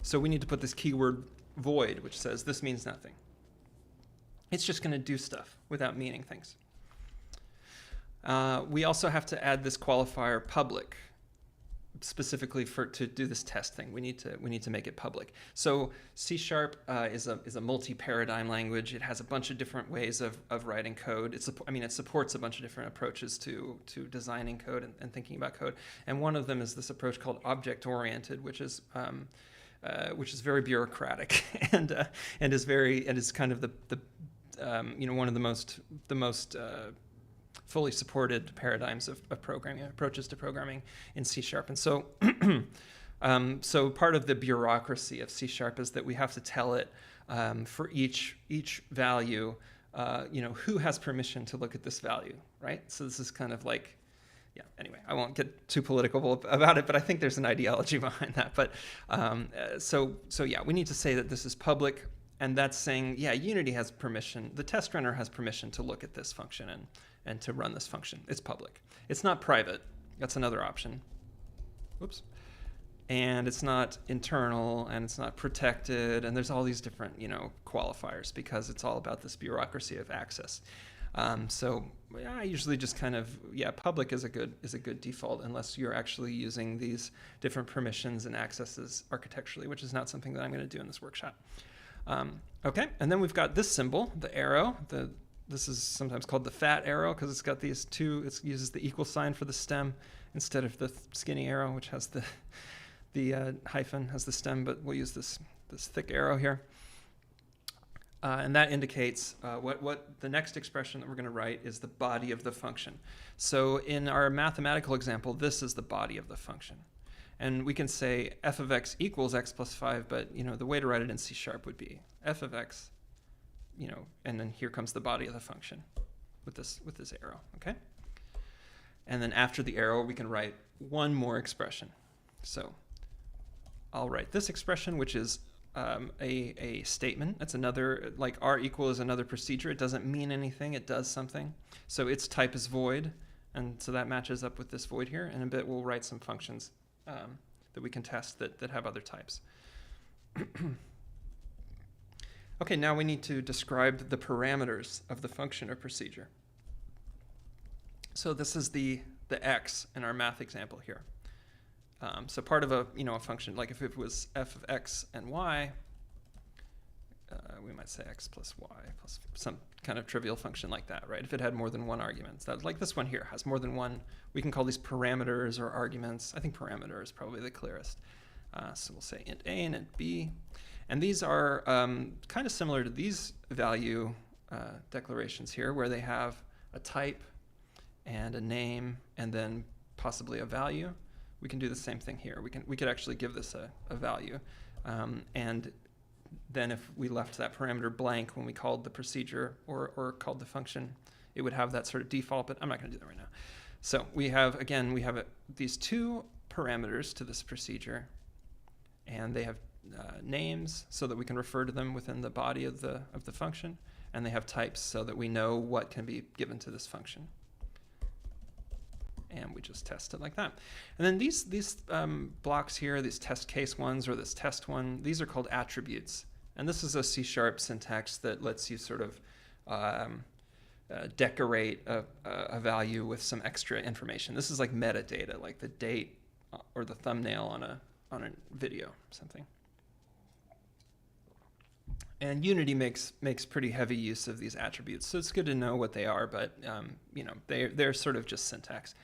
So we need to put this keyword void, which says this means nothing. It's just going to do stuff without meaning things. We also have to add this qualifier public, specifically to do this test thing. We need to make it public. So C# is a multi-paradigm language. It has a bunch of different ways of writing code. It supports a bunch of different approaches to designing code and thinking about code. And one of them is this approach called object-oriented, which is very bureaucratic and is kind of one of the most fully supported paradigms of programming, approaches to programming in C#. And so, so part of the bureaucracy of C# is that we have to tell it for each value, who has permission to look at this value, right? So this is kind of like, yeah, anyway, I won't get too political about it, but I think there's an ideology behind that. But so yeah, we need to say that this is public, and that's saying, yeah, Unity has permission, the test runner has permission to look at this function and to run this function. It's public. It's not private. That's another option. Oops. and it's not internal, and it's not protected, and there's all these different, qualifiers, because it's all about this bureaucracy of access. So I usually just kind of, public is a good default, unless you're actually using these different permissions and accesses architecturally, which is not something that I'm going to do in this workshop. Okay, and then we've got this symbol, the arrow. This is sometimes called the fat arrow because it's got these two. It uses the equal sign for the stem instead of the skinny arrow, which has the hyphen as the stem, but we'll use this thick arrow here. And that indicates what the next expression that we're going to write is the body of the function. So in our mathematical example, this is the body of the function. And we can say f of x equals x plus 5, but the way to write it in C# would be f of x, and then here comes the body of the function with this arrow, okay? And then after the arrow, we can write one more expression. So I'll write this expression, which is a statement. That's another, like R equal is another procedure. It doesn't mean anything. It does something. So its type is void. And so that matches up with this void here. In a bit, we'll write some functions that we can test that have other types. Okay, now we need to describe the parameters of the function or procedure. So this is the x in our math example here. So part of a function, like if it was f of x and y, we might say x plus y plus some kind of trivial function like that, right? If it had more than one argument. So like this one here has more than one. We can call these parameters or arguments. I think parameter is probably the clearest. So we'll say int a and int b. And these are kind of similar to these value declarations here, where they have a type and a name and then possibly a value. We can do the same thing here. We could actually give this a value. And then if we left that parameter blank when we called the procedure or called the function, it would have that sort of default, but I'm not going to do that right now. So we have these two parameters to this procedure, and they have names so that we can refer to them within the body of the function, and they have types so that we know what can be given to this function. And we just test it like that. And then these blocks here, these test case ones or this test one, these are called attributes. And this is a C# syntax that lets you sort of decorate a value with some extra information. This is like metadata, like the date or the thumbnail on a video, something. And Unity makes pretty heavy use of these attributes, so it's good to know what they are. But they're sort of just syntax.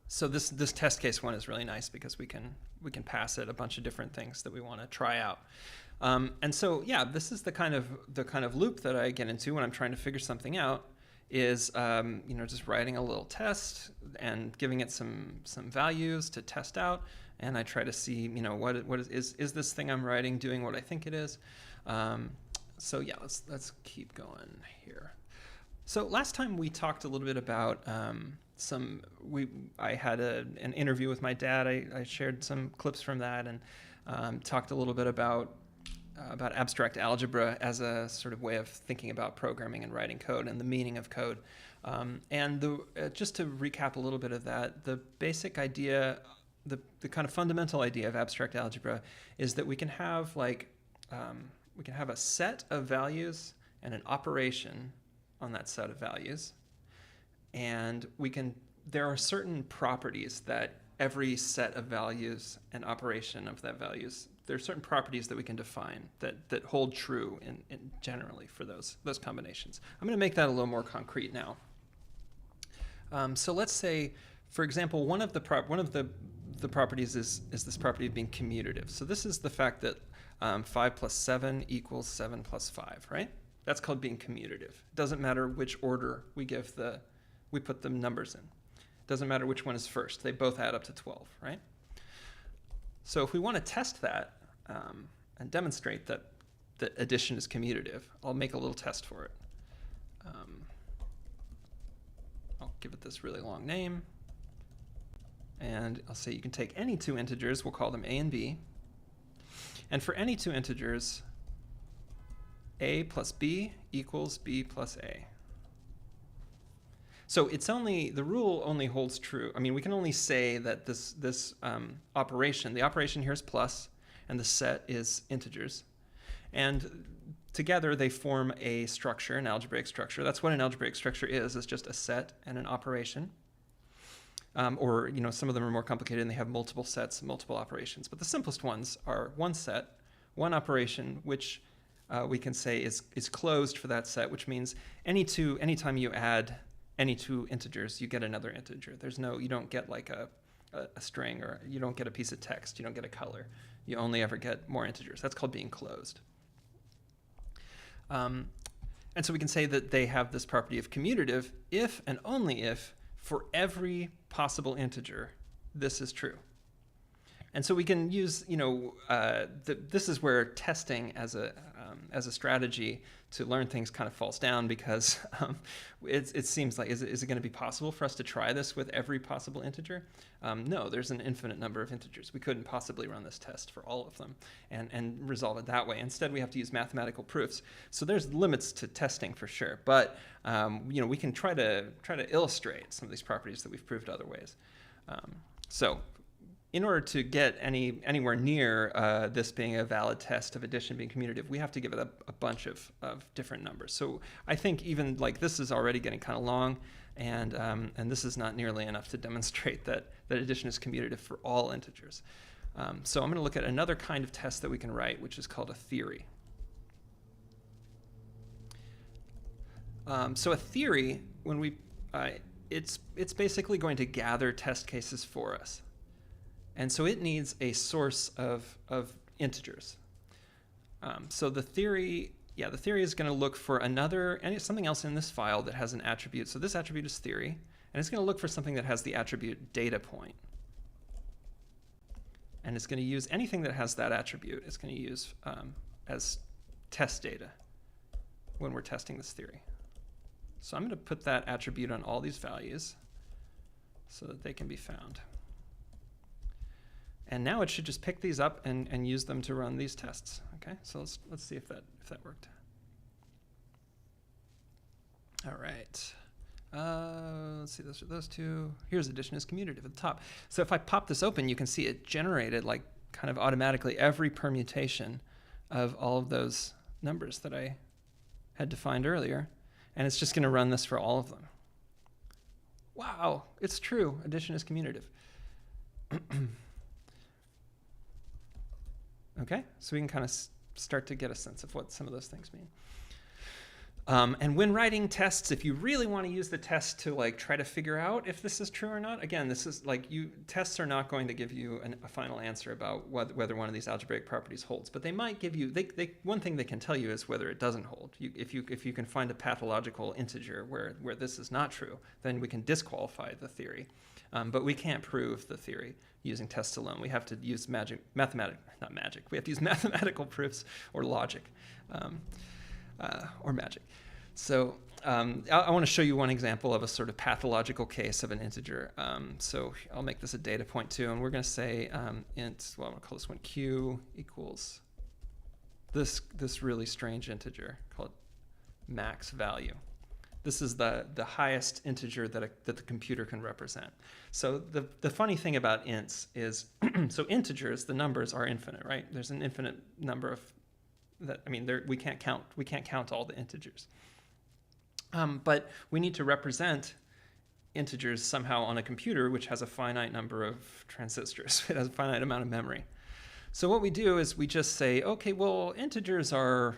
So this test case one is really nice because we can pass it a bunch of different things that we want to try out. And so this is the kind of loop that I get into when I'm trying to figure something out. Is just writing a little test and giving it some values to test out, and I try to see what is this thing I'm writing doing what I think it is. So let's keep going here. So last time we talked a little bit about I had an interview with my dad. I shared some clips from that and talked a little bit about abstract algebra as a sort of way of thinking about programming and writing code and the meaning of code. Just to recap a little bit of that, the basic idea, the kind of fundamental idea of abstract algebra is that we can have a set of values and an operation on that set of values, and there are certain properties that every set of values and operation of that values, there are certain properties that we can define that hold true in generally for those combinations. I'm going to make that a little more concrete now. So let's say, for example, one of the properties is this property of being commutative. So this is the fact that 5 plus 7 equals 7 plus 5, right? That's called being commutative. It doesn't matter which order we put the numbers in. It doesn't matter which one is first. They both add up to 12, right? So if we want to test that and demonstrate that addition is commutative, I'll make a little test for it. I'll give it this really long name. And I'll say you can take any two integers. We'll call them a and b. And for any two integers, a plus b equals b plus a. So it's only, the rule only holds true. I mean, we can only say that this operation, the operation here is plus, and the set is integers. And together they form a structure, an algebraic structure. That's what an algebraic structure is. It's just a set and an operation. Or, some of them are more complicated and they have multiple sets, multiple operations. But the simplest ones are one set, one operation, which we can say is closed for that set, which means anytime you add any two integers, you get another integer. You don't get like a string, or you don't get a piece of text, you don't get a color. You only ever get more integers. That's called being closed. And so we can say that they have this property of commutative if and only if for every possible integer this is true. And so we can use, this is where testing as a strategy to learn things kind of falls down, because it seems like, is it going to be possible for us to try this with every possible integer? No, there's an infinite number of integers. We couldn't possibly run this test for all of them and resolve it that way. Instead, we have to use mathematical proofs. So there's limits to testing for sure, but we can try to illustrate some of these properties that we've proved other ways. So in order to get anywhere near this being a valid test of addition being commutative, we have to give it a bunch of different numbers. So I think even like this is already getting kind of long, and this is not nearly enough to demonstrate that addition is commutative for all integers. So I'm going to look at another kind of test that we can write, which is called a theory. So a theory, it's basically going to gather test cases for us. And so it needs a source of integers. So the theory is going to look for something else in this file that has an attribute. So this attribute is theory, and it's going to look for something that has the attribute data point. And it's going to use anything that has that attribute. It's going to use as test data when we're testing this theory. So I'm going to put that attribute on all these values so that they can be found. And now it should just pick these up and use them to run these tests. Okay, so let's see if that worked. All right. Let's see, those two. Here's addition is commutative at the top. So if I pop this open, you can see it generated like kind of automatically every permutation of all of those numbers that I had defined earlier. And it's just going to run this for all of them. Wow, it's true. Addition is commutative. Okay, so we can kind of start to get a sense of what some of those things mean. And when writing tests, if you really want to use the test to like try to figure out if this is true or not, again, this is like tests are not going to give you a final answer about whether one of these algebraic properties holds, but they might give you, one thing they can tell you is whether it doesn't hold. If you can find a pathological integer where this is not true, then we can disqualify the theory. But we can't prove the theory using tests alone. We have to use we have to use mathematical proofs or logic or magic. So I want to show you one example of a sort of pathological case of an integer. So I'll make this a data point too, and we're going to say I'm going to call this one q equals this really strange integer called max value. This is the highest integer that the computer can represent. So the funny thing about ints is, so integers, the numbers are infinite, right? There's an infinite number of that. I mean, we can't count all the integers. But we need to represent integers somehow on a computer, which has a finite number of transistors. It has a finite amount of memory. So what we do is we just say, okay, well, integers are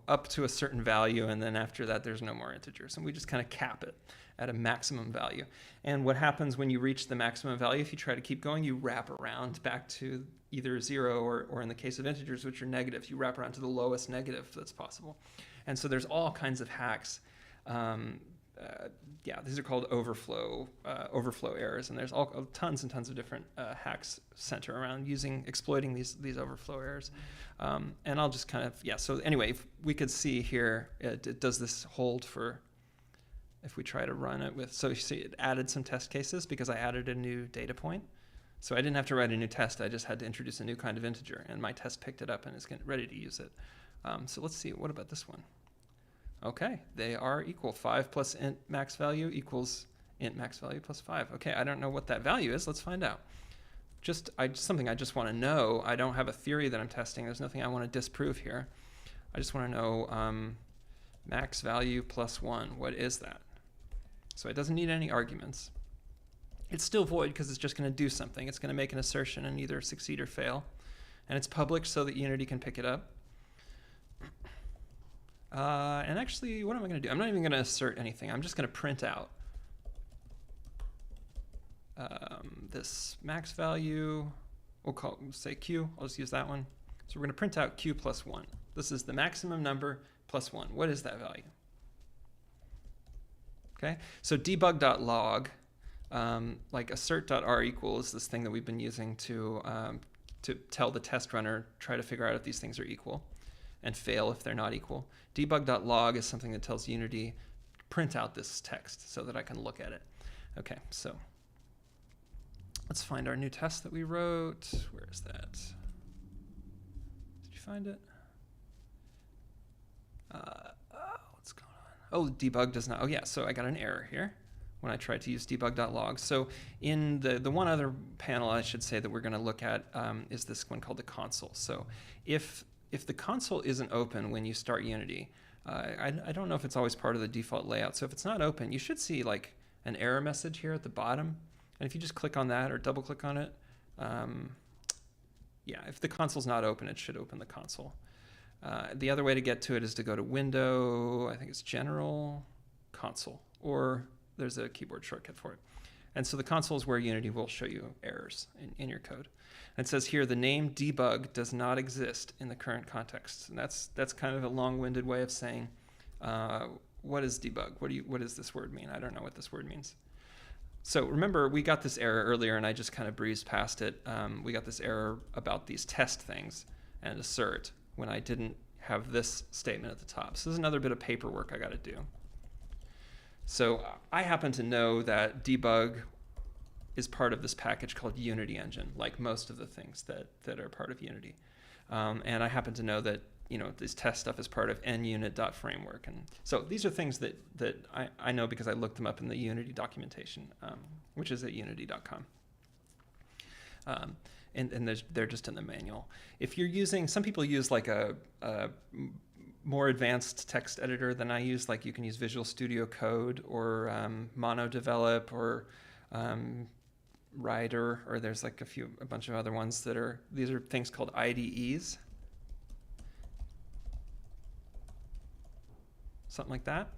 up to a certain value, and then after that, there's no more integers. And we just kind of cap it at a maximum value. And what happens when you reach the maximum value, if you try to keep going, you wrap around back to either 0 or in the case of integers, which are negative, you wrap around to the lowest negative that's possible. And so there's all kinds of hacks. These are called overflow errors, and there's tons and tons of different hacks center around exploiting these overflow errors. And I'll just kind of, so anyway, if we could see here, does this hold for, if we try to run it with, so you see it added some test cases because I added a new data point. So I didn't have to write a new test, I just had to introduce a new kind of integer, and my test picked it up and is ready to use it. So let's see, what about this one? Okay, they are equal. 5 plus int max value equals int max value plus 5. Okay, I don't know what that value is. Let's find out. Something I just want to know. I don't have a theory that I'm testing. There's nothing I want to disprove here. I just want to know max value plus 1. What is that? So it doesn't need any arguments. It's still void because it's just going to do something. It's going to make an assertion and either succeed or fail. And it's public so that Unity can pick it up. And actually, what am I going to do? I'm not even going to assert anything. I'm just going to print out this max value. We'll say Q. I'll just use that one. So we're going to print out Q plus 1. This is the maximum number plus 1. What is that value? Okay, so debug.log, like assert.r equals this thing that we've been using to tell the test runner, try to figure out if these things are equal and fail if they're not equal. Debug.log is something that tells Unity, print out this text so that I can look at it. Okay, so let's find our new test that we wrote. Where is that? Did you find it? What's going on? Oh, debug does not. Oh, yeah. So I got an error here when I tried to use debug.log. So in the one other panel I should say that we're going to look at is this one called the console. So if the console isn't open when you start Unity, I don't know if it's always part of the default layout. So if it's not open, you should see like an error message here at the bottom. And if you just click on that or double click on it, yeah, if the console's not open, it should open the console. The other way to get to it is to go to Window, I think it's General, Console, or there's a keyboard shortcut for it. And so the console is where Unity will show you errors in your code. And it says here the name debug does not exist in the current context. And that's kind of a long-winded way of saying, what is debug? What does this word mean? I don't know what this word means. So remember, we got this error earlier, and I just kind of breezed past it. We got this error about these test things and assert when I didn't have this statement at the top. So this is another bit of paperwork I got to do. So I happen to know that debug is part of this package called Unity Engine, like most of the things that are part of Unity. And I happen to know that this test stuff is part of NUnit.framework. And so these are things that I know because I looked them up in the Unity documentation, which is at unity.com. And they're just in the manual. If you're using, some people use like a more advanced text editor than I use, like you can use Visual Studio Code or MonoDevelop or Rider, or there's like a bunch of other ones these are things called IDEs. Something like that.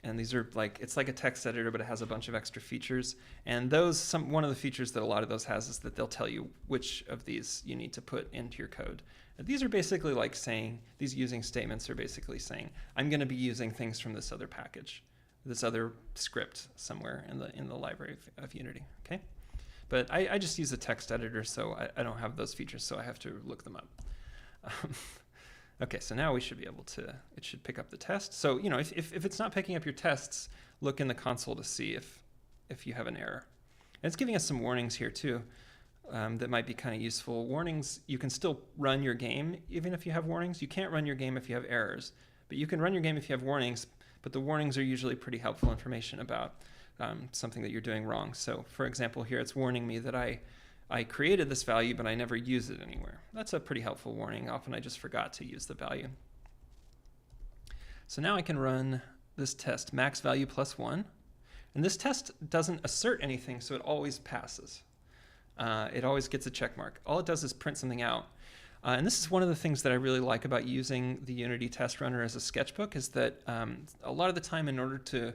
And these are it's like a text editor, but it has a bunch of extra features. And one of the features that a lot of those has is that they'll tell you which of these you need to put into your code. And these are basically like saying, these using statements are basically saying, I'm going to be using things from this other package, this other script somewhere in the library of Unity. Okay, but I just use a text editor, so I don't have those features, so I have to look them up. Okay, so now we should be able to, it should pick up the test. So, if it's not picking up your tests, look in the console to see if you have an error. And it's giving us some warnings here too that might be kind of useful. Warnings, you can still run your game even if you have warnings. You can't run your game if you have errors, but you can run your game if you have warnings, but the warnings are usually pretty helpful information about something that you're doing wrong. So for example, here it's warning me that I created this value, but I never use it anywhere. That's a pretty helpful warning. Often I just forgot to use the value. So now I can run this test, max value plus 1. And this test doesn't assert anything, so it always passes. It always gets a check mark. All it does is print something out. And this is one of the things that I really like about using the Unity test runner as a sketchbook, is that a lot of the time, in order to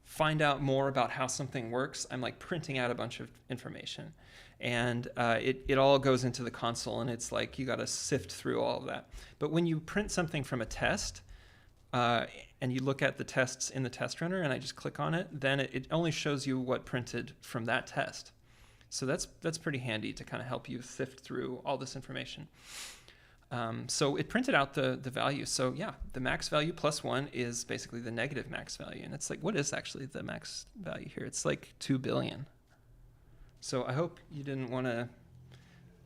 find out more about how something works, I'm like printing out a bunch of information. And it all goes into the console, and it's like you got to sift through all of that. But when you print something from a test, and you look at the tests in the test runner, and I just click on it, then it only shows you what printed from that test. So that's pretty handy to kind of help you sift through all this information. So it printed out the value. So yeah, the max value plus 1 is basically the negative max value. And it's like, what is actually the max value here? It's like 2 billion. So I hope you didn't want to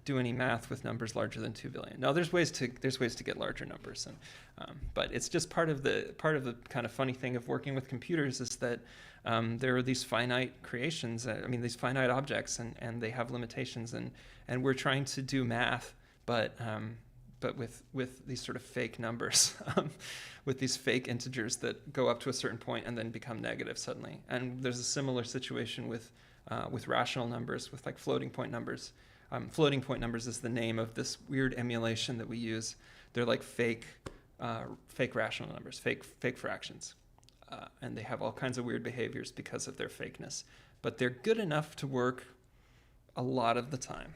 do any math with numbers larger than 2 billion. Now there's ways to get larger numbers, and but it's just part of the kind of funny thing of working with computers is that there are these finite creations. These finite objects, and they have limitations, and we're trying to do math, but with these sort of fake numbers, with these fake integers that go up to a certain point and then become negative suddenly. And there's a similar situation with rational numbers, with like floating point numbers. Floating point numbers is the name of this weird emulation that we use. They're like fake rational numbers, fake fractions. And they have all kinds of weird behaviors because of their fakeness. But they're good enough to work a lot of the time.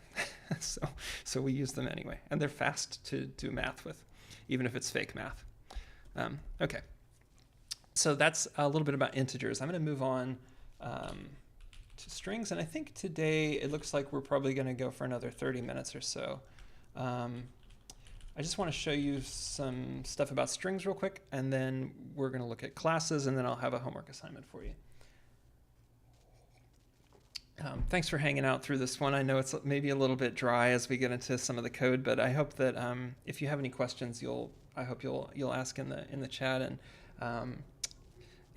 so we use them anyway. And they're fast to do math with, even if it's fake math. Okay. So that's a little bit about integers. I'm going to move on to strings, and I think today it looks like we're probably going to go for another 30 minutes or so. I just want to show you some stuff about strings real quick, and then we're going to look at classes, and then I'll have a homework assignment for you. Thanks for hanging out through this one. I know it's maybe a little bit dry as we get into some of the code, but I hope that if you have any questions, I hope you'll ask in the chat,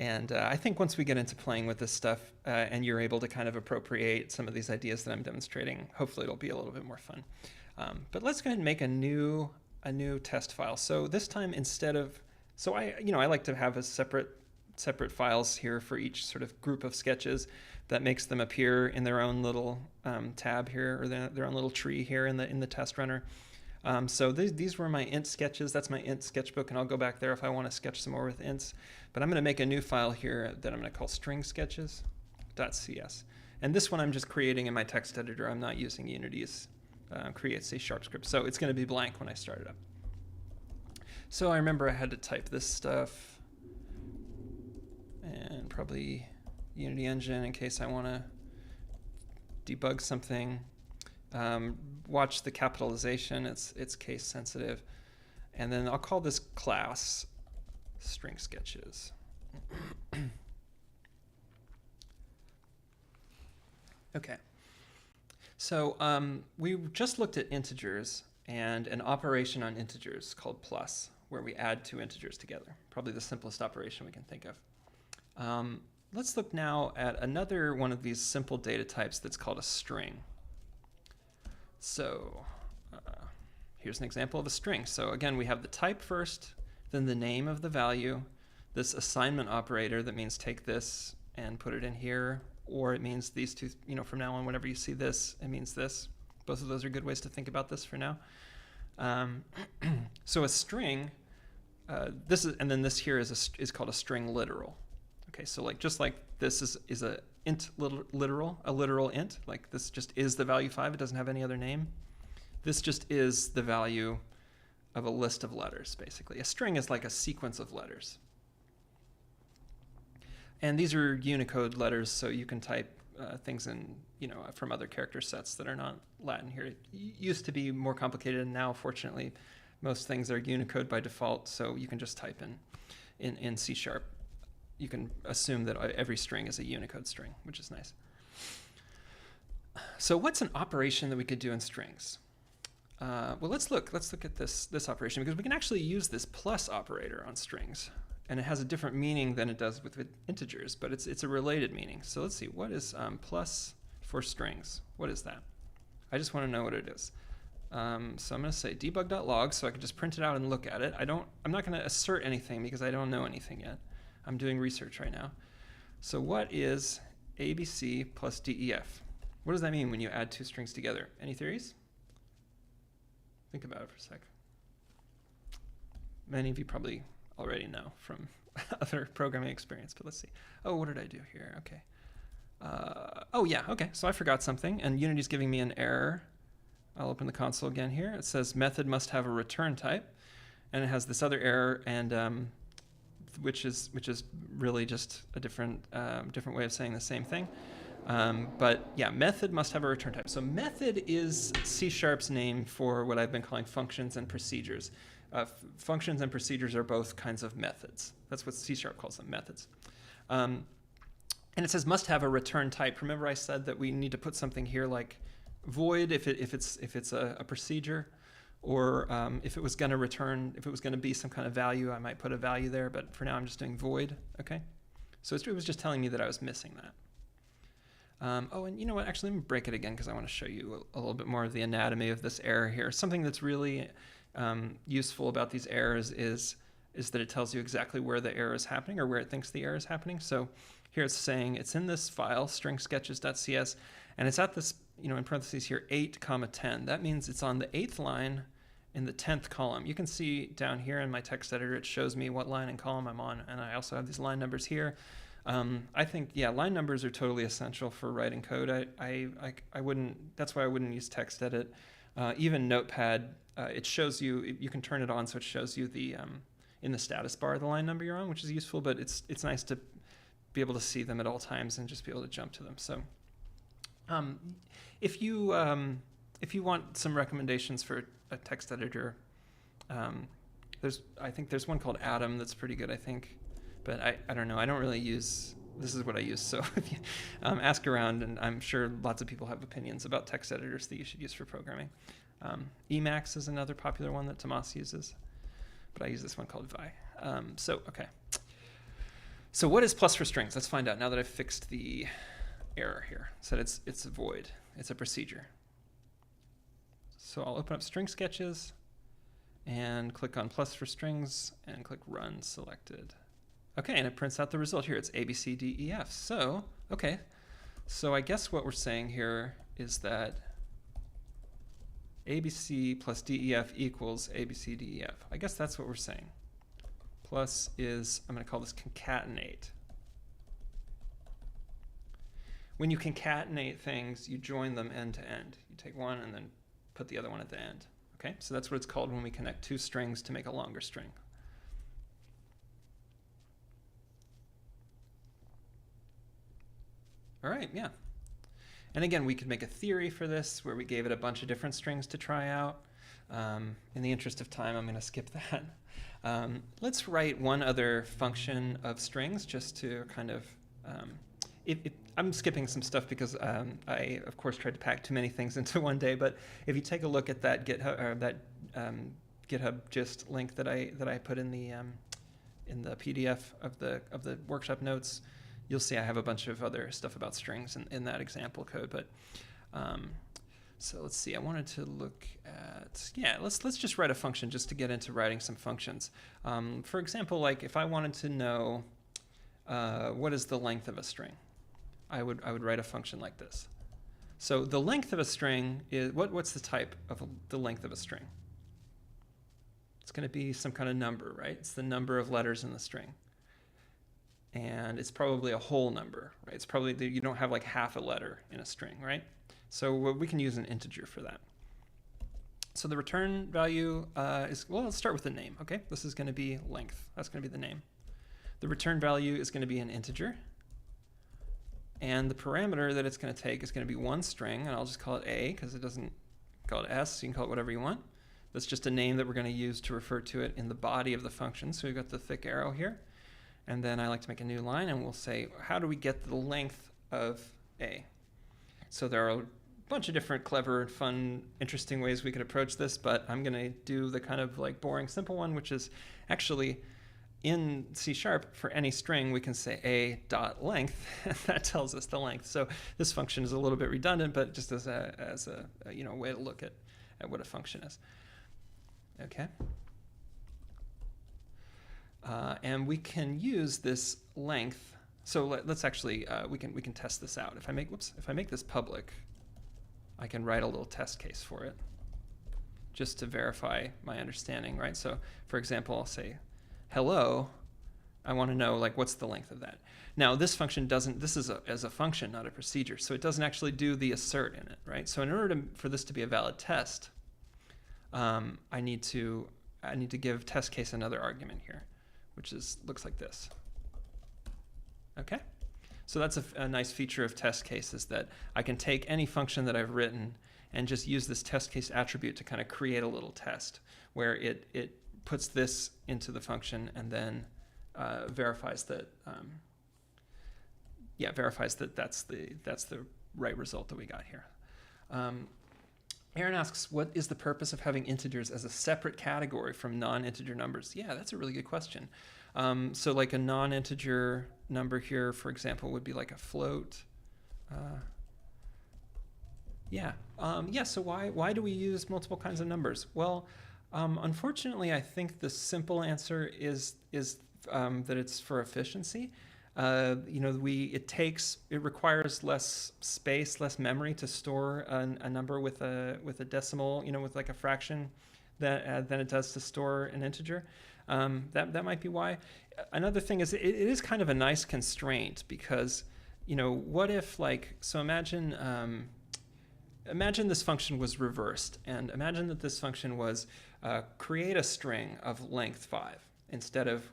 and I think once we get into playing with this stuff and you're able to kind of appropriate some of these ideas that I'm demonstrating, hopefully it'll be a little bit more fun. But let's go ahead and make a new test file. So this time I like to have a separate files here for each sort of group of sketches that makes them appear in their own little tab here, or their own little tree here in the test runner. So these were my int sketches. That's my int sketchbook, and I'll go back there if I want to sketch some more with ints. But I'm going to make a new file here that I'm going to call stringsketches.cs. And this one I'm just creating in my text editor. I'm not using Unity's create C# script. So it's going to be blank when I start it up. So I remember I had to type this stuff, and probably Unity Engine in case I want to debug something. Watch the capitalization, it's case sensitive. And then I'll call this class string sketches. Okay. So we just looked at integers and an operation on integers called plus, where we add two integers together. Probably the simplest operation we can think of. Let's look now at another one of these simple data types that's called a string. So here's an example of a string. So again, we have the type first, then the name of the value, this assignment operator that means take this and put it in here, or it means these two, from now on, whenever you see this, it means this. Both of those are good ways to think about this for now. So a string, and then this here is called a string literal. Okay, so just like this is a int literal, a literal int, like this just is the value 5, it doesn't have any other name. This just is the value of a list of letters, basically. A string is like a sequence of letters. And these are Unicode letters, so you can type things in, from other character sets that are not Latin here. It used to be more complicated, and now, fortunately, most things are Unicode by default, so you can just type in C#. You can assume that every string is a Unicode string, which is nice. So what's an operation that we could do in strings? Well, let's look at this operation, because we can actually use this plus operator on strings. And it has a different meaning than it does with integers, but it's a related meaning. So let's see, what is plus for strings? What is that? I just want to know what it is. So I'm going to say debug.log, so I can just print it out and look at it. I'm not going to assert anything because I don't know anything yet. I'm doing research right now. So what is ABC plus DEF? What does that mean when you add two strings together? Any theories? Think about it for a sec. Many of you probably already know from other programming experience, but let's see. Oh, what did I do here? Okay. Oh yeah, okay, so I forgot something, and Unity's giving me an error. I'll open the console again here. It says method must have a return type, and it has this other error, and which is really just a different way of saying the same thing. But yeah, method must have a return type. So method is C#'s name for what I've been calling functions and procedures. Functions and procedures are both kinds of methods. That's what C# calls them, methods. And it says must have a return type. Remember I said that we need to put something here like void if it's a procedure, or if it was going to return, if it was going to be some kind of value, I might put a value there. But for now, I'm just doing void. Okay, so it was just telling me that I was missing that. Oh, and you know what? Actually, let me break it again because I want to show you a little bit more of the anatomy of this error here. Something that's really useful about these errors is that it tells you exactly where the error is happening or where it thinks the error is happening. So here it's saying it's in this file, stringsketches.cs, and it's at this, in parentheses here, 8,10. That means it's on the 8th line in the 10th column. You can see down here in my text editor, it shows me what line and column I'm on, and I also have these line numbers here. I think, yeah, line numbers are totally essential for writing code. I wouldn't, that's why I wouldn't use TextEdit. Even Notepad, it shows you, you can turn it on so it shows you the, in the status bar, the line number you're on, which is useful, but it's nice to be able to see them at all times and just be able to jump to them. So if you want some recommendations for a text editor, I think there's one called Atom that's pretty good, I think. But I don't know. I don't really use, this is what I use. So if you ask around, and I'm sure lots of people have opinions about text editors that you should use for programming. Emacs is another popular one that Tomas uses, but I use this one called Vi. Okay. So what is plus for strings? Let's find out now that I've fixed the error here. So it's a void. It's a procedure. So I'll open up String Sketches and click on plus for strings and click Run selected. Okay, and it prints out the result here. It's A, B, C, D, E, F. So, okay. So I guess what we're saying here is that ABC plus DEF equals ABC, DEF. I guess that's what we're saying. Plus is, I'm going to call this concatenate. When you concatenate things, you join them end to end. You take one and then put the other one at the end. Okay, so that's what it's called when we connect two strings to make a longer string. All right, yeah. And again, we could make a theory for this where we gave it a bunch of different strings to try out. In the interest of time, I'm going to skip that. Let's write one other function of strings just to kind of, I'm skipping some stuff because I, of course, tried to pack too many things into one day. But if you take a look at that GitHub, or that GitHub gist link that I put in the PDF of the workshop notes, you'll see I have a bunch of other stuff about strings in that example code. But so let's see. I wanted to look at, yeah. Let's just write a function just to get into writing some functions. For example, like if I wanted to know what is the length of a string, I would write a function like this. So the length of a string is what's the type of the length of a string? It's going to be some kind of number, right? It's the number of letters in the string. And it's probably a whole number, right? It's probably, you don't have like half a letter in a string, right? So we can use an integer for that. So the return value is, well, let's start with the name, okay? This is going to be length. That's going to be the name. The return value is going to be an integer. And the parameter that it's going to take is going to be one string, and I'll just call it A because it doesn't call it S. You can call it whatever you want. That's just a name that we're going to use to refer to it in the body of the function. So we've got the thick arrow here. And then I like to make a new line, and we'll say, how do we get the length of A? So there are a bunch of different clever, fun, interesting ways we could approach this, but I'm going to do the kind of like boring, simple one, which is actually in C# for any string, we can say a.length, and that tells us the length. So this function is a little bit redundant, but just as a way to look at what a function is. Okay. And we can use this length. So let's actually we can test this out. If I make this public, I can write a little test case for it, just to verify my understanding, right? So for example, I'll say, hello. I want to know like what's the length of that. Now this function doesn't. This is as a function, not a procedure, so it doesn't actually do the assert in it, right? So in order for this to be a valid test, I need to give test case another argument here, which looks like this. Okay, so that's a nice feature of test cases, that I can take any function that I've written and just use this test case attribute to kind of create a little test where it puts this into the function and then verifies that that's the right result that we got here. Aaron asks, what is the purpose of having integers as a separate category from non-integer numbers? Yeah, that's a really good question. So like a non-integer number here, for example, would be like a float. So why do we use multiple kinds of numbers? Well, unfortunately, I think the simple answer is that it's for efficiency. It requires less space, less memory to store a number with a decimal, with like a fraction, than it does to store an integer. That might be why. Another thing is it is kind of a nice constraint because, what if imagine this function was reversed, and imagine that this function was create a string of length 5 instead of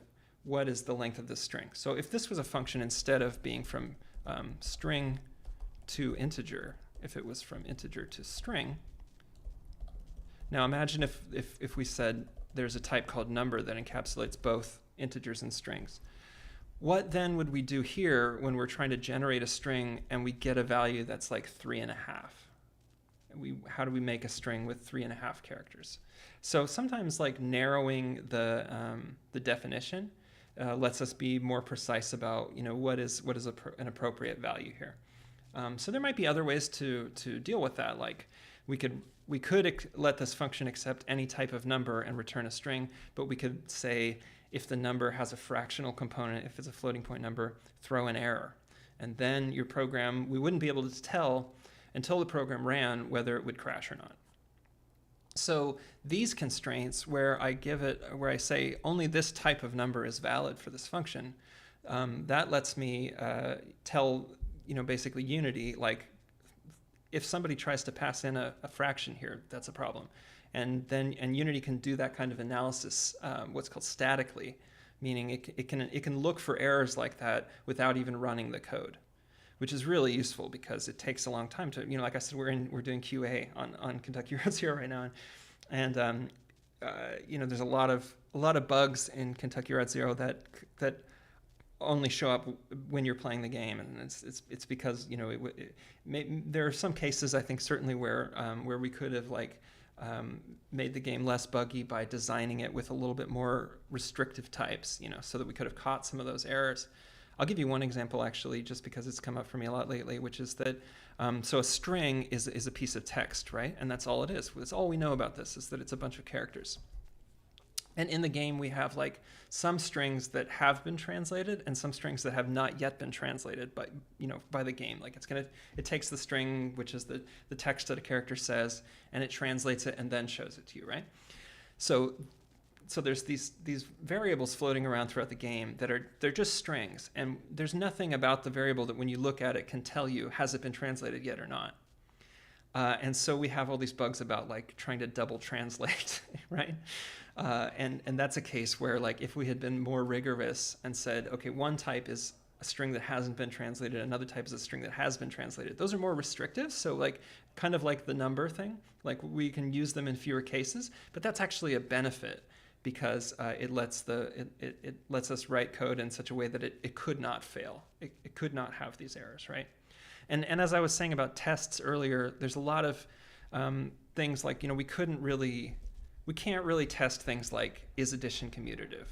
what is the length of the string. So if this was a function, instead of being from string to integer, if it was from integer to string. Now imagine if we said there's a type called number that encapsulates both integers and strings. What then would we do here when we're trying to generate a string and we get a value that's like 3.5? How do we make a string with 3.5 characters? So sometimes like narrowing the definition lets us be more precise about what is an appropriate value here. So there might be other ways to deal with that. Like we could let this function accept any type of number and return a string, but we could say if the number has a fractional component, if it's a floating point number, throw an error. And then your program, we wouldn't be able to tell until the program ran whether it would crash or not. So these constraints where I say only this type of number is valid for this function, that lets me tell, basically Unity, like if somebody tries to pass in a fraction here, that's a problem. And Unity can do that kind of analysis, what's called statically, meaning it can look for errors like that without even running the code, which is really useful because it takes a long time to, like I said, we're doing QA on Kentucky Route Zero right now, and there's a lot of bugs in Kentucky Route Zero that only show up when you're playing the game, and it's because there are some cases I think certainly where we could have made the game less buggy by designing it with a little bit more restrictive types, so that we could have caught some of those errors. I'll give you one example, actually, just because it's come up for me a lot lately, which is that, so a string is a piece of text, right? And that's all it is. That's all we know about this, is that it's a bunch of characters. And in the game, we have some strings that have been translated and some strings that have not yet been translated by the game. It takes the string, which is the text that a character says, and it translates it and then shows it to you, right? So there's these variables floating around throughout the game they're just strings, and there's nothing about the variable that when you look at it can tell you has it been translated yet or not. And so we have all these bugs about trying to double translate, right? And that's a case where if we had been more rigorous and said, okay, one type is a string that hasn't been translated, another type is a string that has been translated. Those are more restrictive, so kind of like the number thing, we can use them in fewer cases, but that's actually a benefit because it lets us write code in such a way that it could not fail. It could not have these errors, right? And as I was saying about tests earlier, there's a lot of things we can't really test things like, is addition commutative?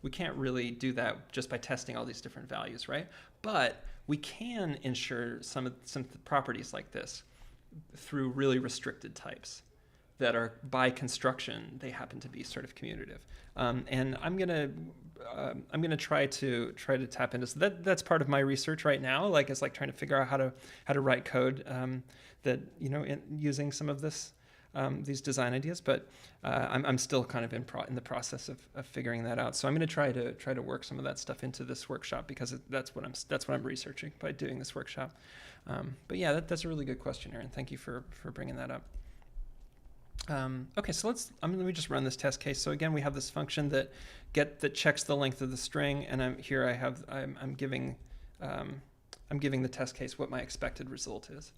We can't really do that just by testing all these different values, right? But we can ensure some properties like this through really restricted types that are, by construction, they happen to be sort of commutative. And I'm gonna try to tap into that's part of my research right now. It's trying to figure out how to write code using some of these design ideas. But I'm still kind of in the process of figuring that out. So I'm gonna try to work some of that stuff into this workshop because that's what I'm researching by doing this workshop. But yeah, that's a really good question, Aaron. Thank you for bringing that up. Okay, so let me just run this test case. So again, we have this function that checks the length of the string, and I'm giving the test case what my expected result is.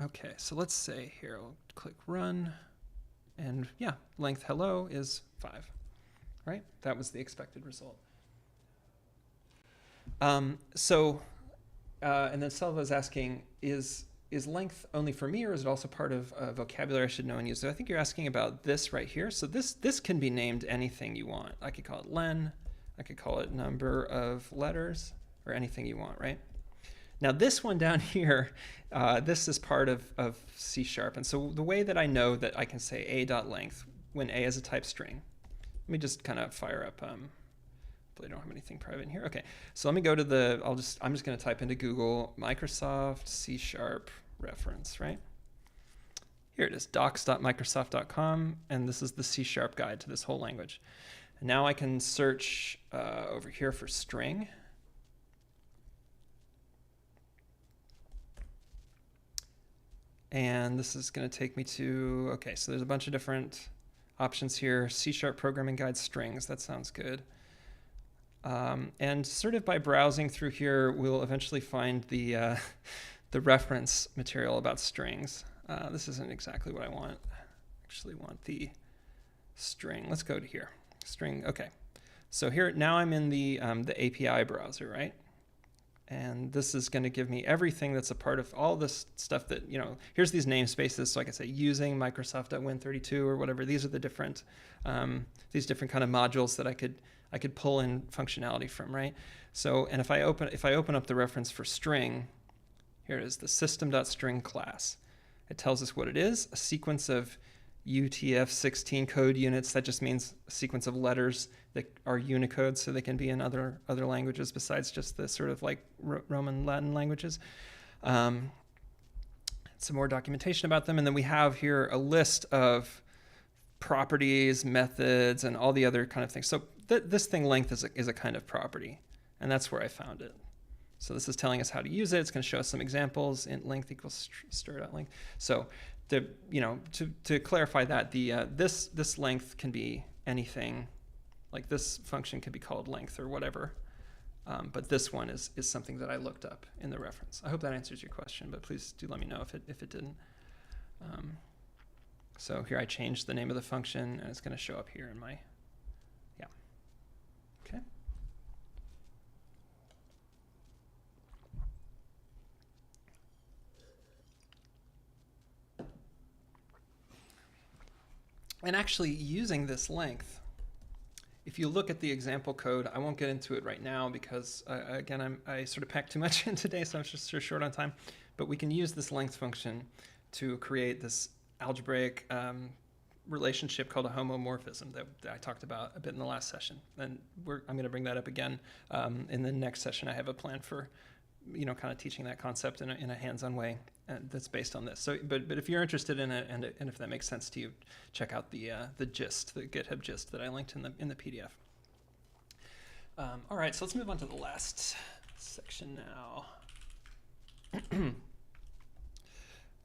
Okay, so let's say here, I'll click run, and yeah, length hello is 5, right? That was the expected result. And then Selva is asking, is length only for me, or is it also part of vocabulary I should know and use? So I think you're asking about this right here. So this can be named anything you want. I could call it len, I could call it number of letters, or anything you want, right? Now this one down here, this is part of C#. And so the way that I know that I can say a.length when a is a type string, let me just kind of fire up, I don't have anything private in here. Okay, so let me go to the, I'm just going to type into Google Microsoft C# reference, right? Here it is, docs.microsoft.com, and this is the C# guide to this whole language. And now I can search over here for string. And this is going to take me to, okay, so there's a bunch of different options here. C# programming guide strings, that sounds good. And sort of by browsing through here, we'll eventually find the reference material about strings. This isn't exactly what I want. I actually want the string. Let's go to here. String, okay. So here, now I'm in the API browser, right? And this is going to give me everything that's a part of all this stuff that, here's these namespaces. So I can say using Microsoft.win32 or whatever. These are the different, these different kind of modules that I could pull in functionality from, right? So, and if I open up the reference for string, here it is, the system.string class. It tells us what it is, a sequence of UTF-16 code units. That just means a sequence of letters that are Unicode, so they can be in other languages besides just the sort of like Roman Latin languages. Some more documentation about them, and then we have here a list of properties, methods, and all the other kind of things. So this thing length is a kind of property, and that's where I found it. So this is telling us how to use it. It's going to show us some examples. Int length equals str.length. So to clarify that, this length can be anything. Like this function could be called length or whatever. But this one is something that I looked up in the reference. I hope that answers your question, but please do let me know if it didn't. So here I changed the name of the function, and it's going to show up here in my, yeah. Okay. And actually using this length, if you look at the example code, I won't get into it right now because, again, I sort of packed too much in today, so I'm just sort of short on time. But we can use this length function to create this algebraic relationship called a homomorphism that I talked about a bit in the last session. And I'm going to bring that up again in the next session. I have a plan for, kind of teaching that concept in a hands-on way that's based on this. So, but if you're interested in it, and if that makes sense to you, check out the gist, the GitHub gist that I linked in the PDF. All right, so let's move on to the last section now.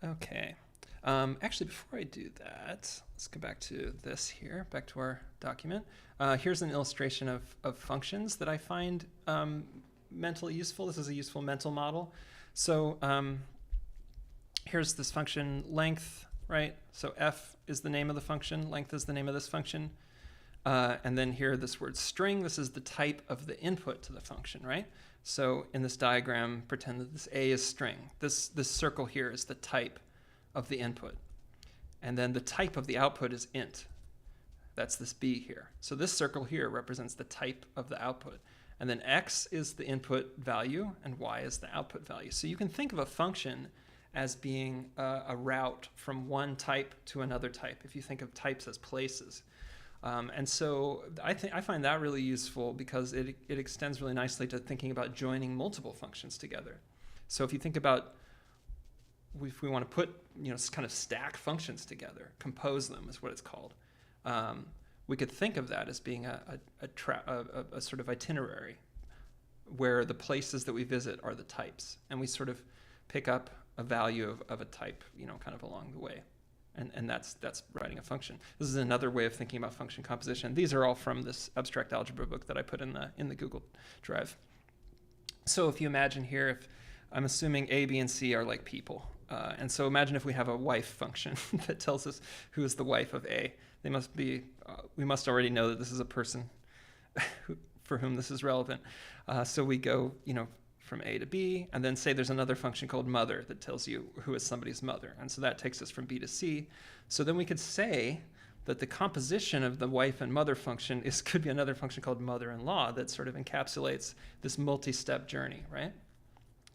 Okay. Actually, before I do that, let's go back to this here, back to our document. Here's an illustration of functions that I find mentally useful. This is a useful mental model. So here's this function length, right? So f is the name of the function, length is the name of this function. And then here, this word string, this is the type of the input to the function, right? So in this diagram, pretend that this a is string. This circle here is the type of the input. And then the type of the output is int. That's this b here. So this circle here represents the type of the output. And then x is the input value and y is the output value. So you can think of a function as being a route from one type to another type, if you think of types as places. And so I find that really useful because it extends really nicely to thinking about joining multiple functions together. So if you think about, if we want to put, kind of stack functions together, compose them is what it's called. We could think of that as being a sort of itinerary where the places that we visit are the types, and we sort of pick up a value of a type, kind of along the way. And that's writing a function. This is another way of thinking about function composition. These are all from this abstract algebra book that I put in the Google Drive. So if you imagine here, if I'm assuming A, B, and C are like people. And so imagine if we have a wife function that tells us who is the wife of A. They must be, we must already know that this is a person for whom this is relevant. So we go, from A to B, and then say there's another function called mother that tells you who is somebody's mother. And so that takes us from B to C. So then we could say that the composition of the wife and mother function could be another function called mother-in-law that sort of encapsulates this multi-step journey, right?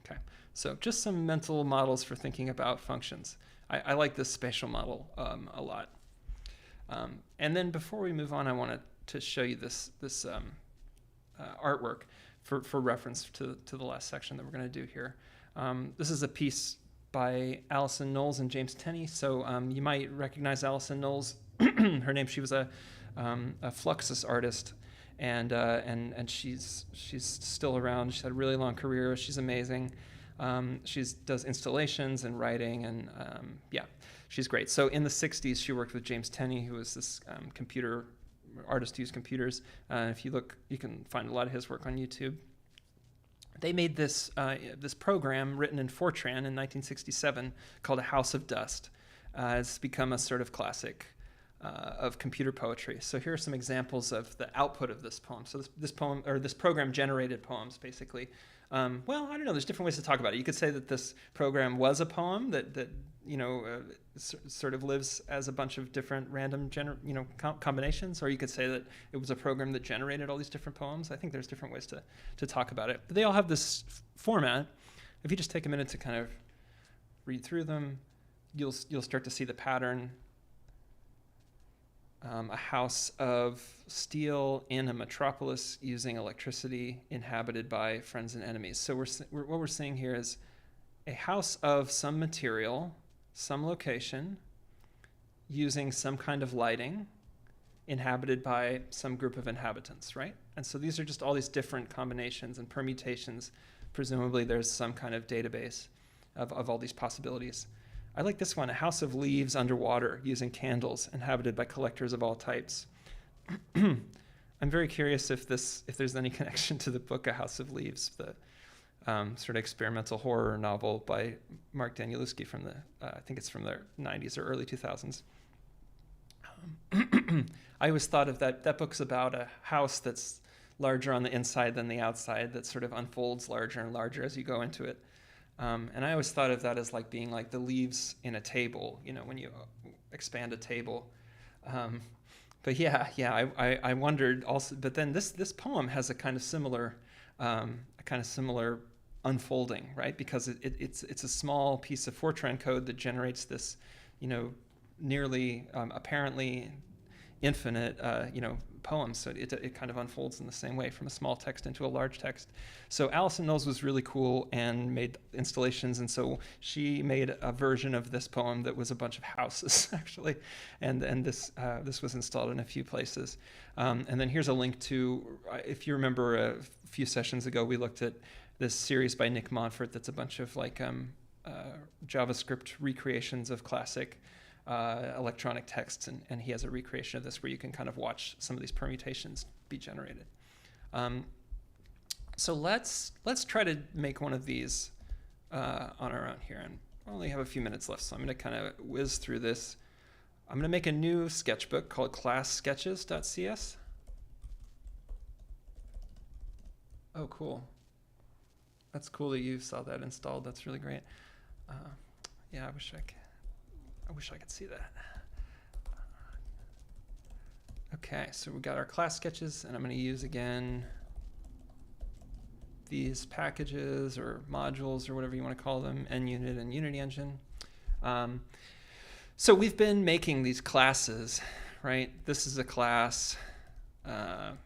Okay, so just some mental models for thinking about functions. I like this spatial model a lot. And then before we move on, I wanted to show you this artwork for reference to the last section that we're going to do here. This is a piece by Alison Knowles and James Tenney. So you might recognize Alison Knowles. Her name, she was a Fluxus artist, and she's still around. She's had a really long career. She's amazing. She does installations and writing, and she's great. So in the 60s, she worked with James Tenney, who was this computer artist who used computers. If you look, you can find a lot of his work on YouTube. They made this program written in Fortran in 1967 called A House of Dust. It's become a sort of classic of computer poetry. So here are some examples of the output of this poem. So this poem, or this program, generated poems, basically. Well, I don't know. There's different ways to talk about it. You could say that this program was a poem that sort of lives as a bunch of different random combinations, or you could say that it was a program that generated all these different poems. I think there's different ways to talk about it. But they all have this format. If you just take a minute to kind of read through them, you'll start to see the pattern. A house of steel in a metropolis using electricity, inhabited by friends and enemies. So what we're seeing here is a house of some material, some location, using some kind of lighting, inhabited by some group of inhabitants, right? And so these are just all these different combinations and permutations. Presumably there's some kind of database of all these possibilities. I like this one, a house of leaves underwater using candles, inhabited by collectors of all types. I'm very curious if there's any connection to the book A House of Leaves, the sort of experimental horror novel by Mark Danielewski from I think it's from the 90s or early 2000s. I always thought of that book's about a house that's larger on the inside than the outside, that sort of unfolds larger and larger as you go into it. And I always thought of that as like being like the leaves in a table, when you expand a table. But I wondered also. But then this poem has a kind of similar unfolding, right? Because it's a small piece of Fortran code that generates this, nearly apparently infinite, poems. So it kind of unfolds in the same way, from a small text into a large text. So Alison Knowles was really cool and made installations, and so she made a version of this poem that was a bunch of houses, actually, and this was installed in a few places. And then here's a link to, if you remember a few sessions ago, we looked at this series by Nick Montfort that's a bunch of JavaScript recreations of classic electronic texts, and he has a recreation of this where you can kind of watch some of these permutations be generated. So let's try to make one of these on our own here, and I only have a few minutes left, so I'm going to kind of whiz through this. I'm going to make a new sketchbook called classsketches.cs. Oh, cool. That's cool that you saw that installed. That's really great. I wish I could see that. Okay, so we got our class sketches, and I'm going to use again these packages or modules or whatever you want to call them, NUnit and Unity Engine. So we've been making these classes, right? This is a class, and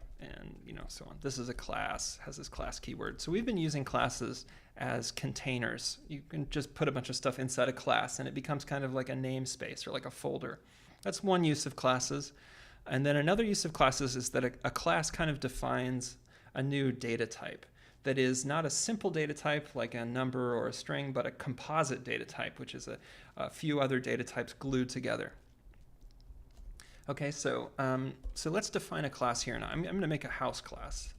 so on. This is a class, has this class keyword. So we've been using classes as containers. You can just put a bunch of stuff inside a class, and it becomes kind of like a namespace or like a folder. That's one use of classes. And then another use of classes is that a class kind of defines a new data type that is not a simple data type like a number or a string, but a composite data type, which is a few other data types glued together. Okay, so let's define a class here now. I'm going to make a house class.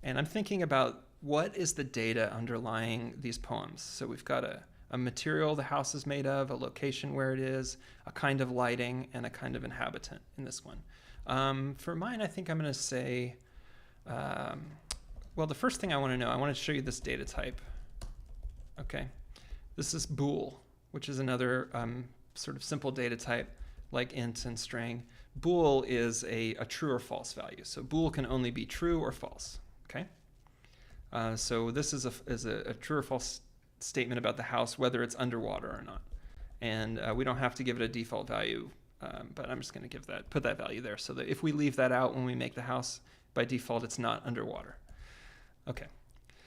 And I'm thinking about what is the data underlying these poems. So we've got a material the house is made of, a location where it is, a kind of lighting, and a kind of inhabitant in this one. For mine, I think I'm going to say, well, the first thing I want to know, I want to show you this data type. Okay, this is bool, which is another sort of simple data type like int and string. Bool is a true or false value. So bool can only be true or false. Okay, so this is a true or false statement about the house, whether it's underwater or not. And we don't have to give it a default value, but I'm just going to put that value there so that if we leave that out when we make the house, by default it's not underwater. Okay,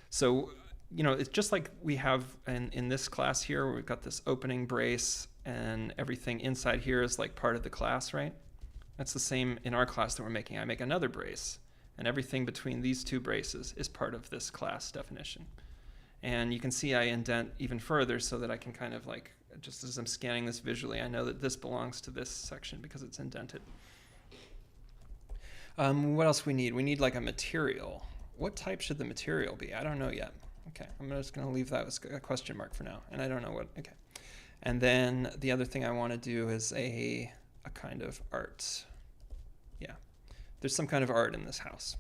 so it's just like we have in this class here, where we've got this opening brace and everything inside here is like part of the class, right? That's the same in our class that we're making. I make another brace, and everything between these two braces is part of this class definition. And you can see I indent even further so that I can kind of like, just as I'm scanning this visually, I know that this belongs to this section because it's indented. What else we need? We need like a material. What type should the material be? I don't know yet. Okay, I'm just going to leave that as a question mark for now. And I don't know what, okay. And then the other thing I want to do is a kind of art. Yeah, there's some kind of art in this house.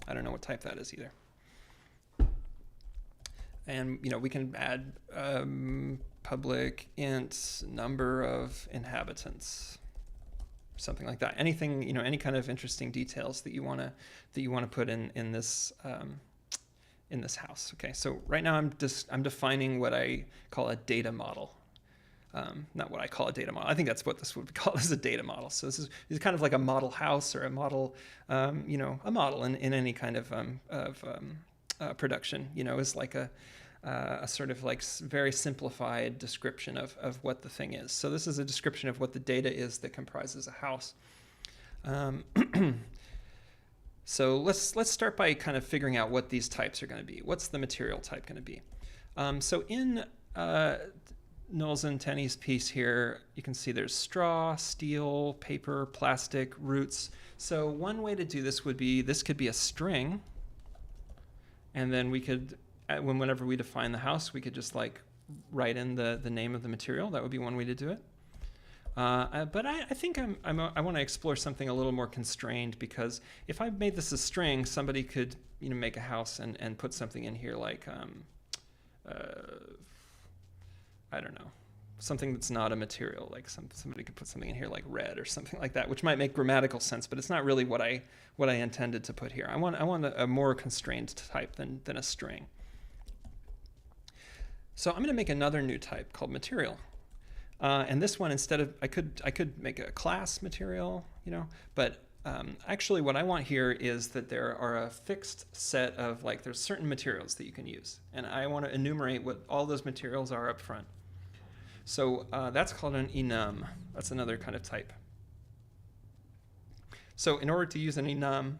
I don't know what type that is either. And we can add public int number of inhabitants, something like that. Anything, any kind of interesting details that you want to put in this house. Okay, so right now I'm defining what I call a data model. Not what I call a data model. I think that's what this would be called, as a data model. So this is kind of like a model house or a model, a model in any kind of production. Is like a sort of like very simplified description of what the thing is. So this is a description of what the data is that comprises a house. So let's start by kind of figuring out what these types are going to be. What's the material type going to be? So in Knowles and Tenney's piece here, you can see there's straw, steel, paper, plastic, roots. So one way to do this would be, this could be a string, and then we could, whenever we define the house, we could just like write in the name of the material. That would be one way to do it. But I think I want to explore something a little more constrained, because if I made this a string, somebody could make a house and put something in here like I don't know, something that's not a material, like somebody could put something in here like red or something like that, which might make grammatical sense, but it's not really what I intended to put here. I want a more constrained type than a string. So I'm going to make another new type called material. And this one, instead of, I could make a class material, but actually what I want here is that there are a fixed set of, like, there's certain materials that you can use. And I want to enumerate what all those materials are up front. So that's called an enum. That's another kind of type. So in order to use an enum,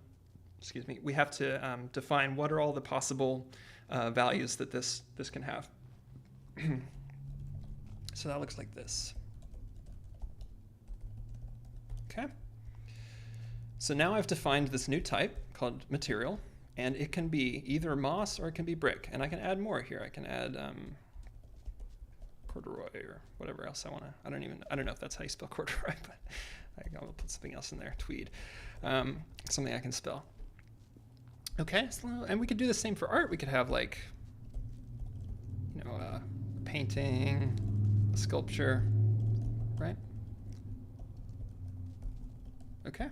we have to define what are all the possible values that this can have. So that looks like this. Okay. So now I've defined this new type called material, and it can be either moss or it can be brick. And I can add more here. I can add corduroy or whatever else I want to. I don't know if that's how you spell corduroy, but I'll put something else in there. Tweed, something I can spell. Okay, so, and we could do the same for art. We could have like, a painting, a sculpture, right? Okay.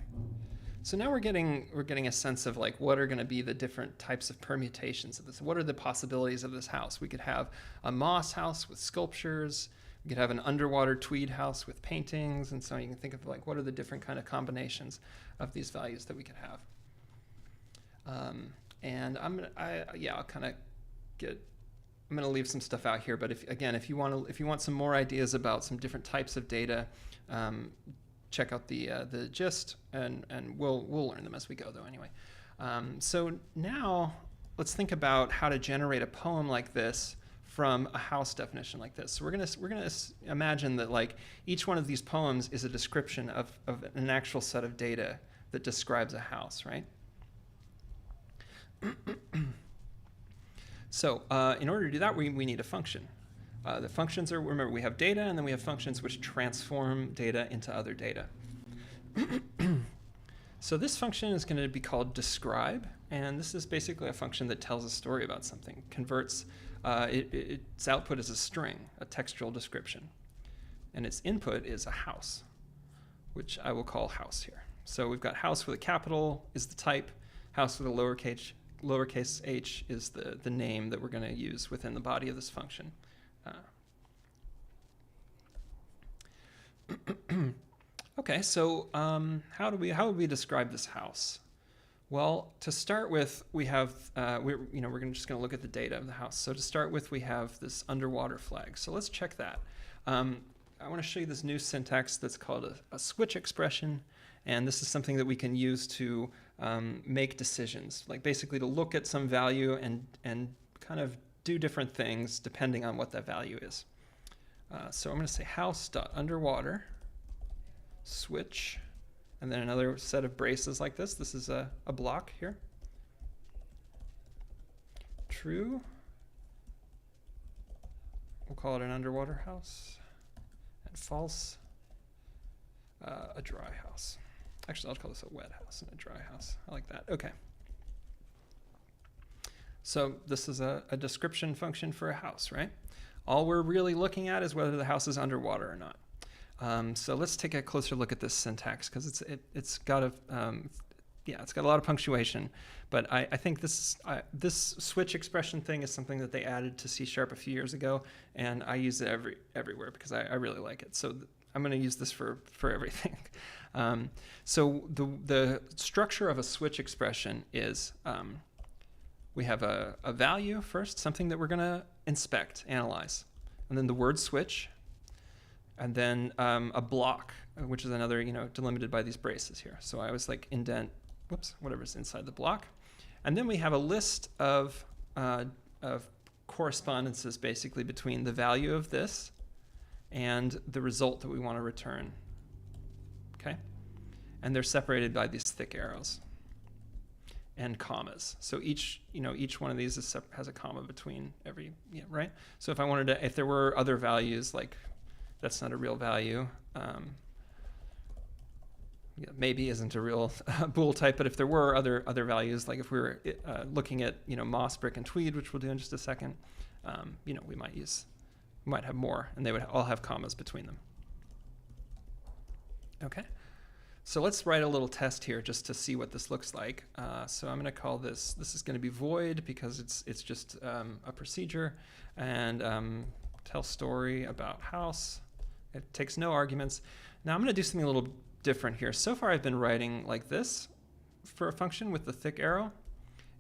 So now we're getting a sense of like what are going to be the different types of permutations of this. What are the possibilities of this house? We could have a moss house with sculptures. We could have an underwater tweed house with paintings, and so you can think of like what are the different kind of combinations of these values that we could have. And I'll kind of get. I'm going to leave some stuff out here, but if you want some more ideas about some different types of data, check out the gist, and we'll learn them as we go, though. Anyway, so now let's think about how to generate a poem like this from a house definition like this. So we're gonna imagine that like each one of these poems is a description of an actual set of data that describes a house, right? So in order to do that, we need a function. The functions are, remember, we have data, and then we have functions which transform data into other data. So this function is going to be called describe, and this is basically a function that tells a story about something, converts, its output is a string, a textual description, and its input is a house, which I will call house here. So we've got house with a capital is the type, house with a lowercase h is the name that we're going to use within the body of this function. Okay, so how would we describe this house? Well, to start with, we have we're just going to look at the data of the house. So to start with, we have this underwater flag. So let's check that. I want to show you this new syntax that's called a switch expression, and this is something that we can use to make decisions, like basically to look at some value and kind of do different things depending on what that value is. So I'm going to say house.underwater switch, and then another set of braces like this. This is a block here. True. We'll call it an underwater house. And false, a dry house. Actually, I'll call this a wet house and a dry house. I like that. Okay. So this is a description function for a house, right? All we're really looking at is whether the house is underwater or not. So let's take a closer look at this syntax, because it's got a lot of punctuation. But I think this switch expression thing is something that they added to C# a few years ago, and I use it everywhere because I really like it. So I'm going to use this for everything. So the structure of a switch expression is we have a value first, something that we're going to inspect, analyze, and then the word switch, and then a block, which is another, delimited by these braces here. So I always like indent, whatever's inside the block. And then we have a list of correspondences basically between the value of this and the result that we want to return. Okay? And they're separated by these thick arrows and commas. So each one of these has a comma between every, right? So if I wanted to, if there were other values, like that's not a real value, maybe isn't a real bool type, but if there were other values, like if we were looking at moss, brick, and tweed, which we'll do in just a second, we might have more, and they would all have commas between them. Okay, so let's write a little test here just to see what this looks like. So I'm going to call this is going to be void because it's just a procedure, and tell story about house. It takes no arguments. Now I'm going to do something a little different here. So far I've been writing like this for a function with the thick arrow.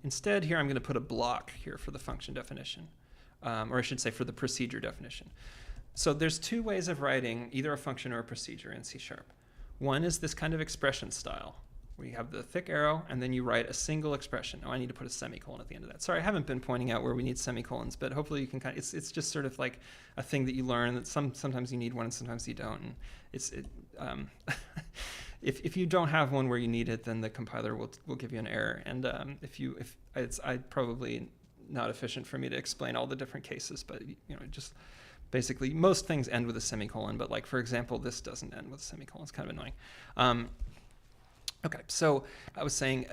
Instead here I'm going to put a block here for the function definition, or I should say for the procedure definition. So there's two ways of writing either a function or a procedure in C#. One is this kind of expression style, where you have the thick arrow and then you write a single expression. Oh, I need to put a semicolon at the end of that. Sorry, I haven't been pointing out where we need semicolons, but hopefully you can it's just sort of like a thing that you learn that sometimes you need one and sometimes you don't. And if you don't have one where you need it, then the compiler will give you an error. And it's probably not efficient for me to explain all the different cases, but just basically most things end with a semicolon, but like for example, this doesn't end with a semicolon. It's kind of annoying. Okay, so I was saying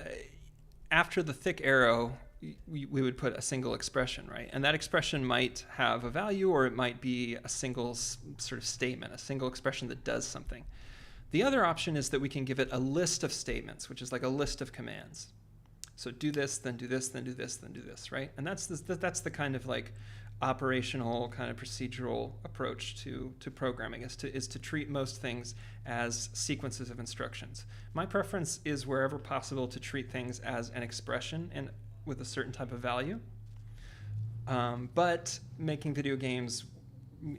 after the thick arrow, we would put a single expression, right? And that expression might have a value, or it might be a single sort of statement, a single expression that does something. The other option is that we can give it a list of statements, which is like a list of commands. So do this, then do this, then do this, then do this, right? And that's the kind of like operational kind of procedural approach to programming, is to treat most things as sequences of instructions. My preference is wherever possible to treat things as an expression and with a certain type of value. But making video games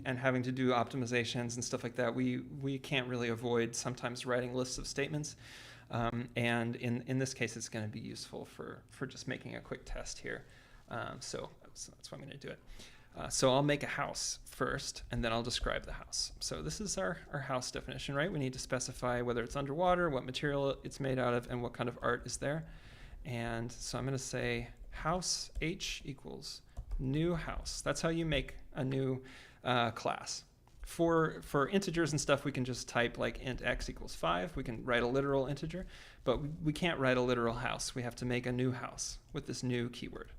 and having to do optimizations and stuff like that, we can't really avoid sometimes writing lists of statements. And in this case, it's going to be useful for just making a quick test here. So that's why I'm going to do it. So I'll make a house first, and then I'll describe the house. So this is our house definition, right? We need to specify whether it's underwater, what material it's made out of, and what kind of art is there. And so I'm going to say house h equals new house. That's how you make a new class. For integers and stuff, we can just type like int x equals 5. We can write a literal integer, but we can't write a literal house. We have to make a new house with this new keyword.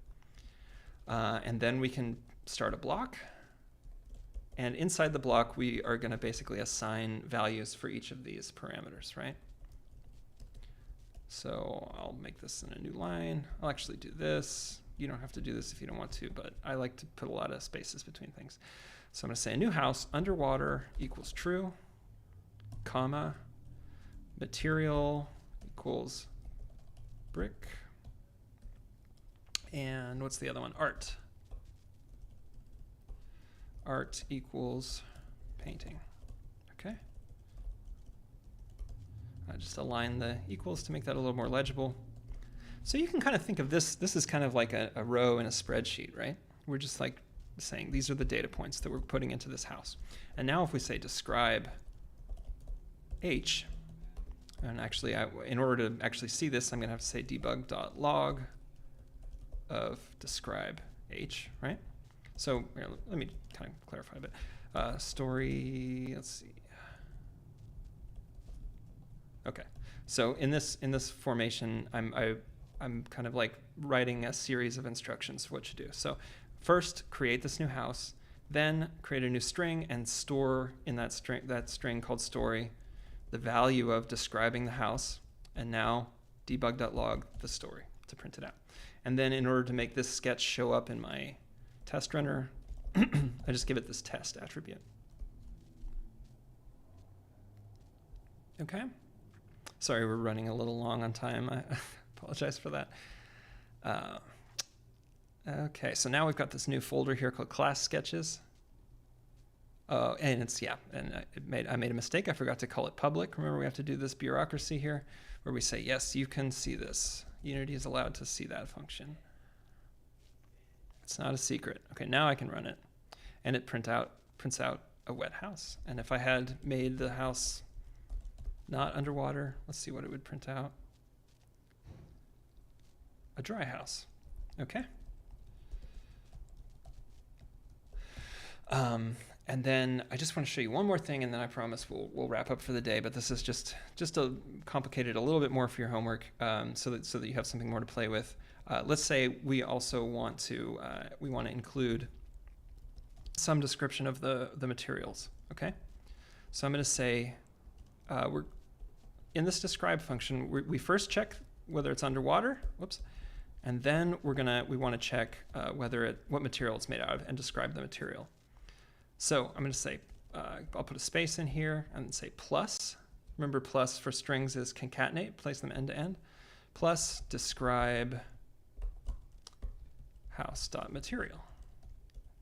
And then we can start a block. And inside the block, we are going to basically assign values for each of these parameters, right? So I'll make this in a new line. I'll actually do this. You don't have to do this if you don't want to, but I like to put a lot of spaces between things. So I'm going to say a new house underwater equals true, comma, material equals brick, and what's the other one? Art. Art equals painting. Okay. I just align the equals to make that a little more legible. So you can kind of think of this is kind of like a row in a spreadsheet, right? We're just like saying these are the data points that we're putting into this house. And now if we say describe h, and actually in order to actually see this, I'm going to have to say debug.log of describe h, right? So here, let me kind of clarify a bit. Story, let's see. Okay, so in this formation, I'm kind of like writing a series of instructions for what to do. So first, create this new house, then create a new string and store in that string called story the value of describing the house, and now debug.log the story to print it out. And then in order to make this sketch show up in my test runner, I just give it this test attribute. Okay. Sorry, we're running a little long on time. I apologize for that. Okay, so now we've got this new folder here called class sketches. And it's, yeah, and I made a mistake. I forgot to call it public. Remember, we have to do this bureaucracy here where we say, yes, you can see this. Unity is allowed to see that function. It's not a secret. Okay, now I can run it. And it prints out a wet house. And if I had made the house not underwater, let's see what it would print out. A dry house. Okay. And then I just want to show you one more thing, and then I promise we'll wrap up for the day. But this is just complicated a little bit more for your homework, so that you have something more to play with. Let's say we also want to include some description of the materials. Okay, so I'm going to say we're in this describe function. We first check whether it's underwater. Whoops. And then we want to check what material it's made out of and describe the material. So I'm going to say, I'll put a space in here and say plus. Remember, plus for strings is concatenate, place them end to end. Plus describe house.material.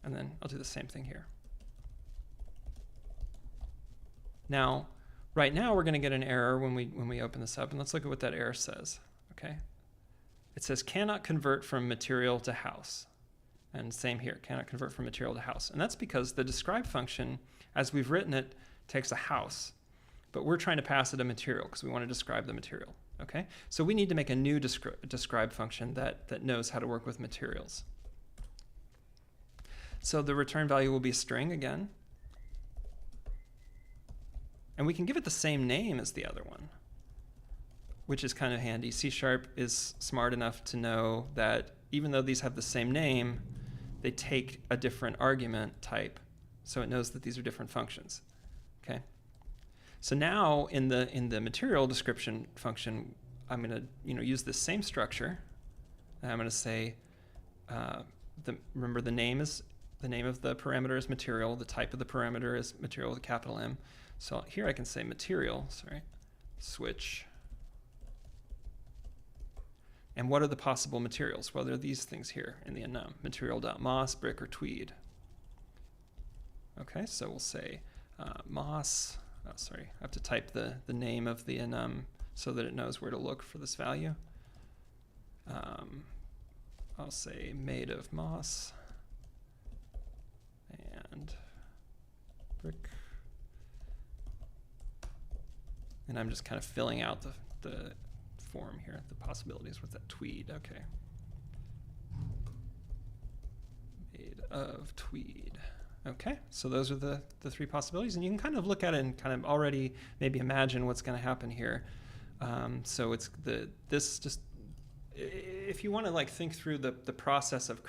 And then I'll do the same thing here. Now, right now we're going to get an error when we open this up, and let's look at what that error says. Okay. It says cannot convert from material to house. And same here, cannot convert from material to house. And that's because the describe function, as we've written it, takes a house. But we're trying to pass it a material because we want to describe the material. Okay? So we need to make a new describe function that knows how to work with materials. So the return value will be a string again. And we can give it the same name as the other one, which is kind of handy. C# is smart enough to know that even though these have the same name, they take a different argument type, so it knows that these are different functions. Okay. So now in the material description function, I'm going to use this same structure, and I'm going to say remember the name of the parameter is material, the type of the parameter is material with a capital M. So here I can say material, switch. And what are the possible materials? Well, there are these things here in the enum, material.moss, brick, or tweed. Okay, so we'll say moss. Oh, sorry, I have to type the name of the enum so that it knows where to look for this value. I'll say made of moss and brick. And I'm just kind of filling out the form here, the possibilities with that tweed. Okay. Made of tweed. Okay, so those are the three possibilities, and you can kind of look at it and kind of already maybe imagine what's going to happen here. So it's this just if you want to like think through the process of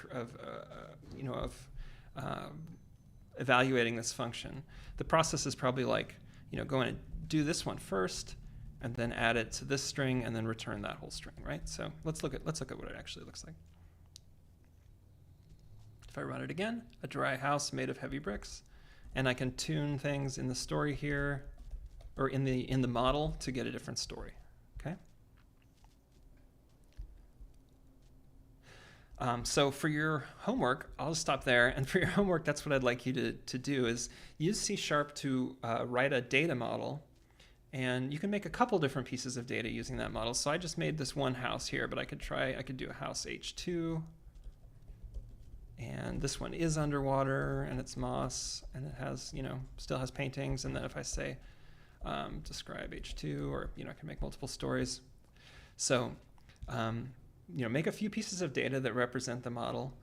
evaluating this function, the process is probably like going to do this one first, and then add it to this string, and then return that whole string, right? So let's look at what it actually looks like. If I run it again, a dry house made of heavy bricks, and I can tune things in the story here, or in the model to get a different story. Okay. So for your homework, I'll just stop there. And for your homework, that's what I'd like you to do is use C# to write a data model. And you can make a couple different pieces of data using that model. So I just made this one house here, but I could do a house H2. And this one is underwater, and it's moss, and it has, still has paintings. And then if I say describe H2, or, I can make multiple stories. So, make a few pieces of data that represent the model,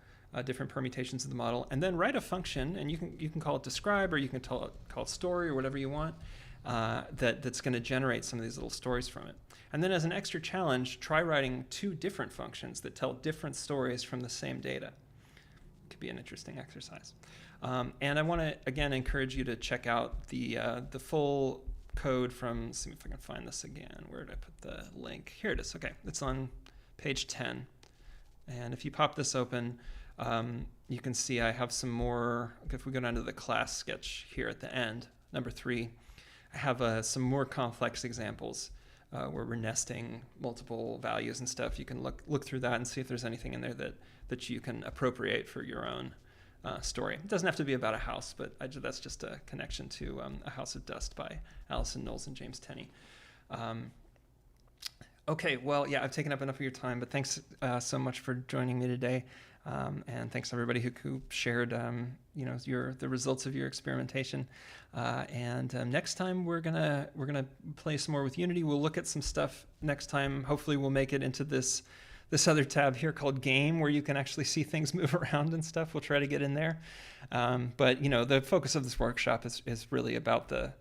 different permutations of the model, and then write a function, and you can call it describe, or you can call it story, or whatever you want, that's going to generate some of these little stories from it. And then as an extra challenge, try writing 2 different functions that tell different stories from the same data. Could be an interesting exercise. And I want to again encourage you to check out the full code from. Let's see if I can find this again. Where did I put the link? Here it is. Okay, it's on page 10. And if you pop this open, you can see I have some more. If we go down to the class sketch here at the end, number 3, I have some more complex examples where we're nesting multiple values and stuff. You can look through that and see if there's anything in there that you can appropriate for your own story. It doesn't have to be about a house, but that's just a connection to A House of Dust by Allison Knowles and James Tenney. Okay, well, yeah, I've taken up enough of your time, but thanks so much for joining me today. And thanks everybody who shared, the results of your experimentation. And next time we're gonna play some more with Unity. We'll look at some stuff next time. Hopefully, we'll make it into this other tab here called Game, where you can actually see things move around and stuff. We'll try to get in there. But the focus of this workshop is really about the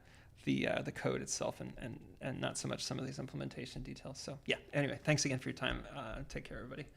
code itself and not so much some of these implementation details. So yeah. Anyway, thanks again for your time. Take care, everybody.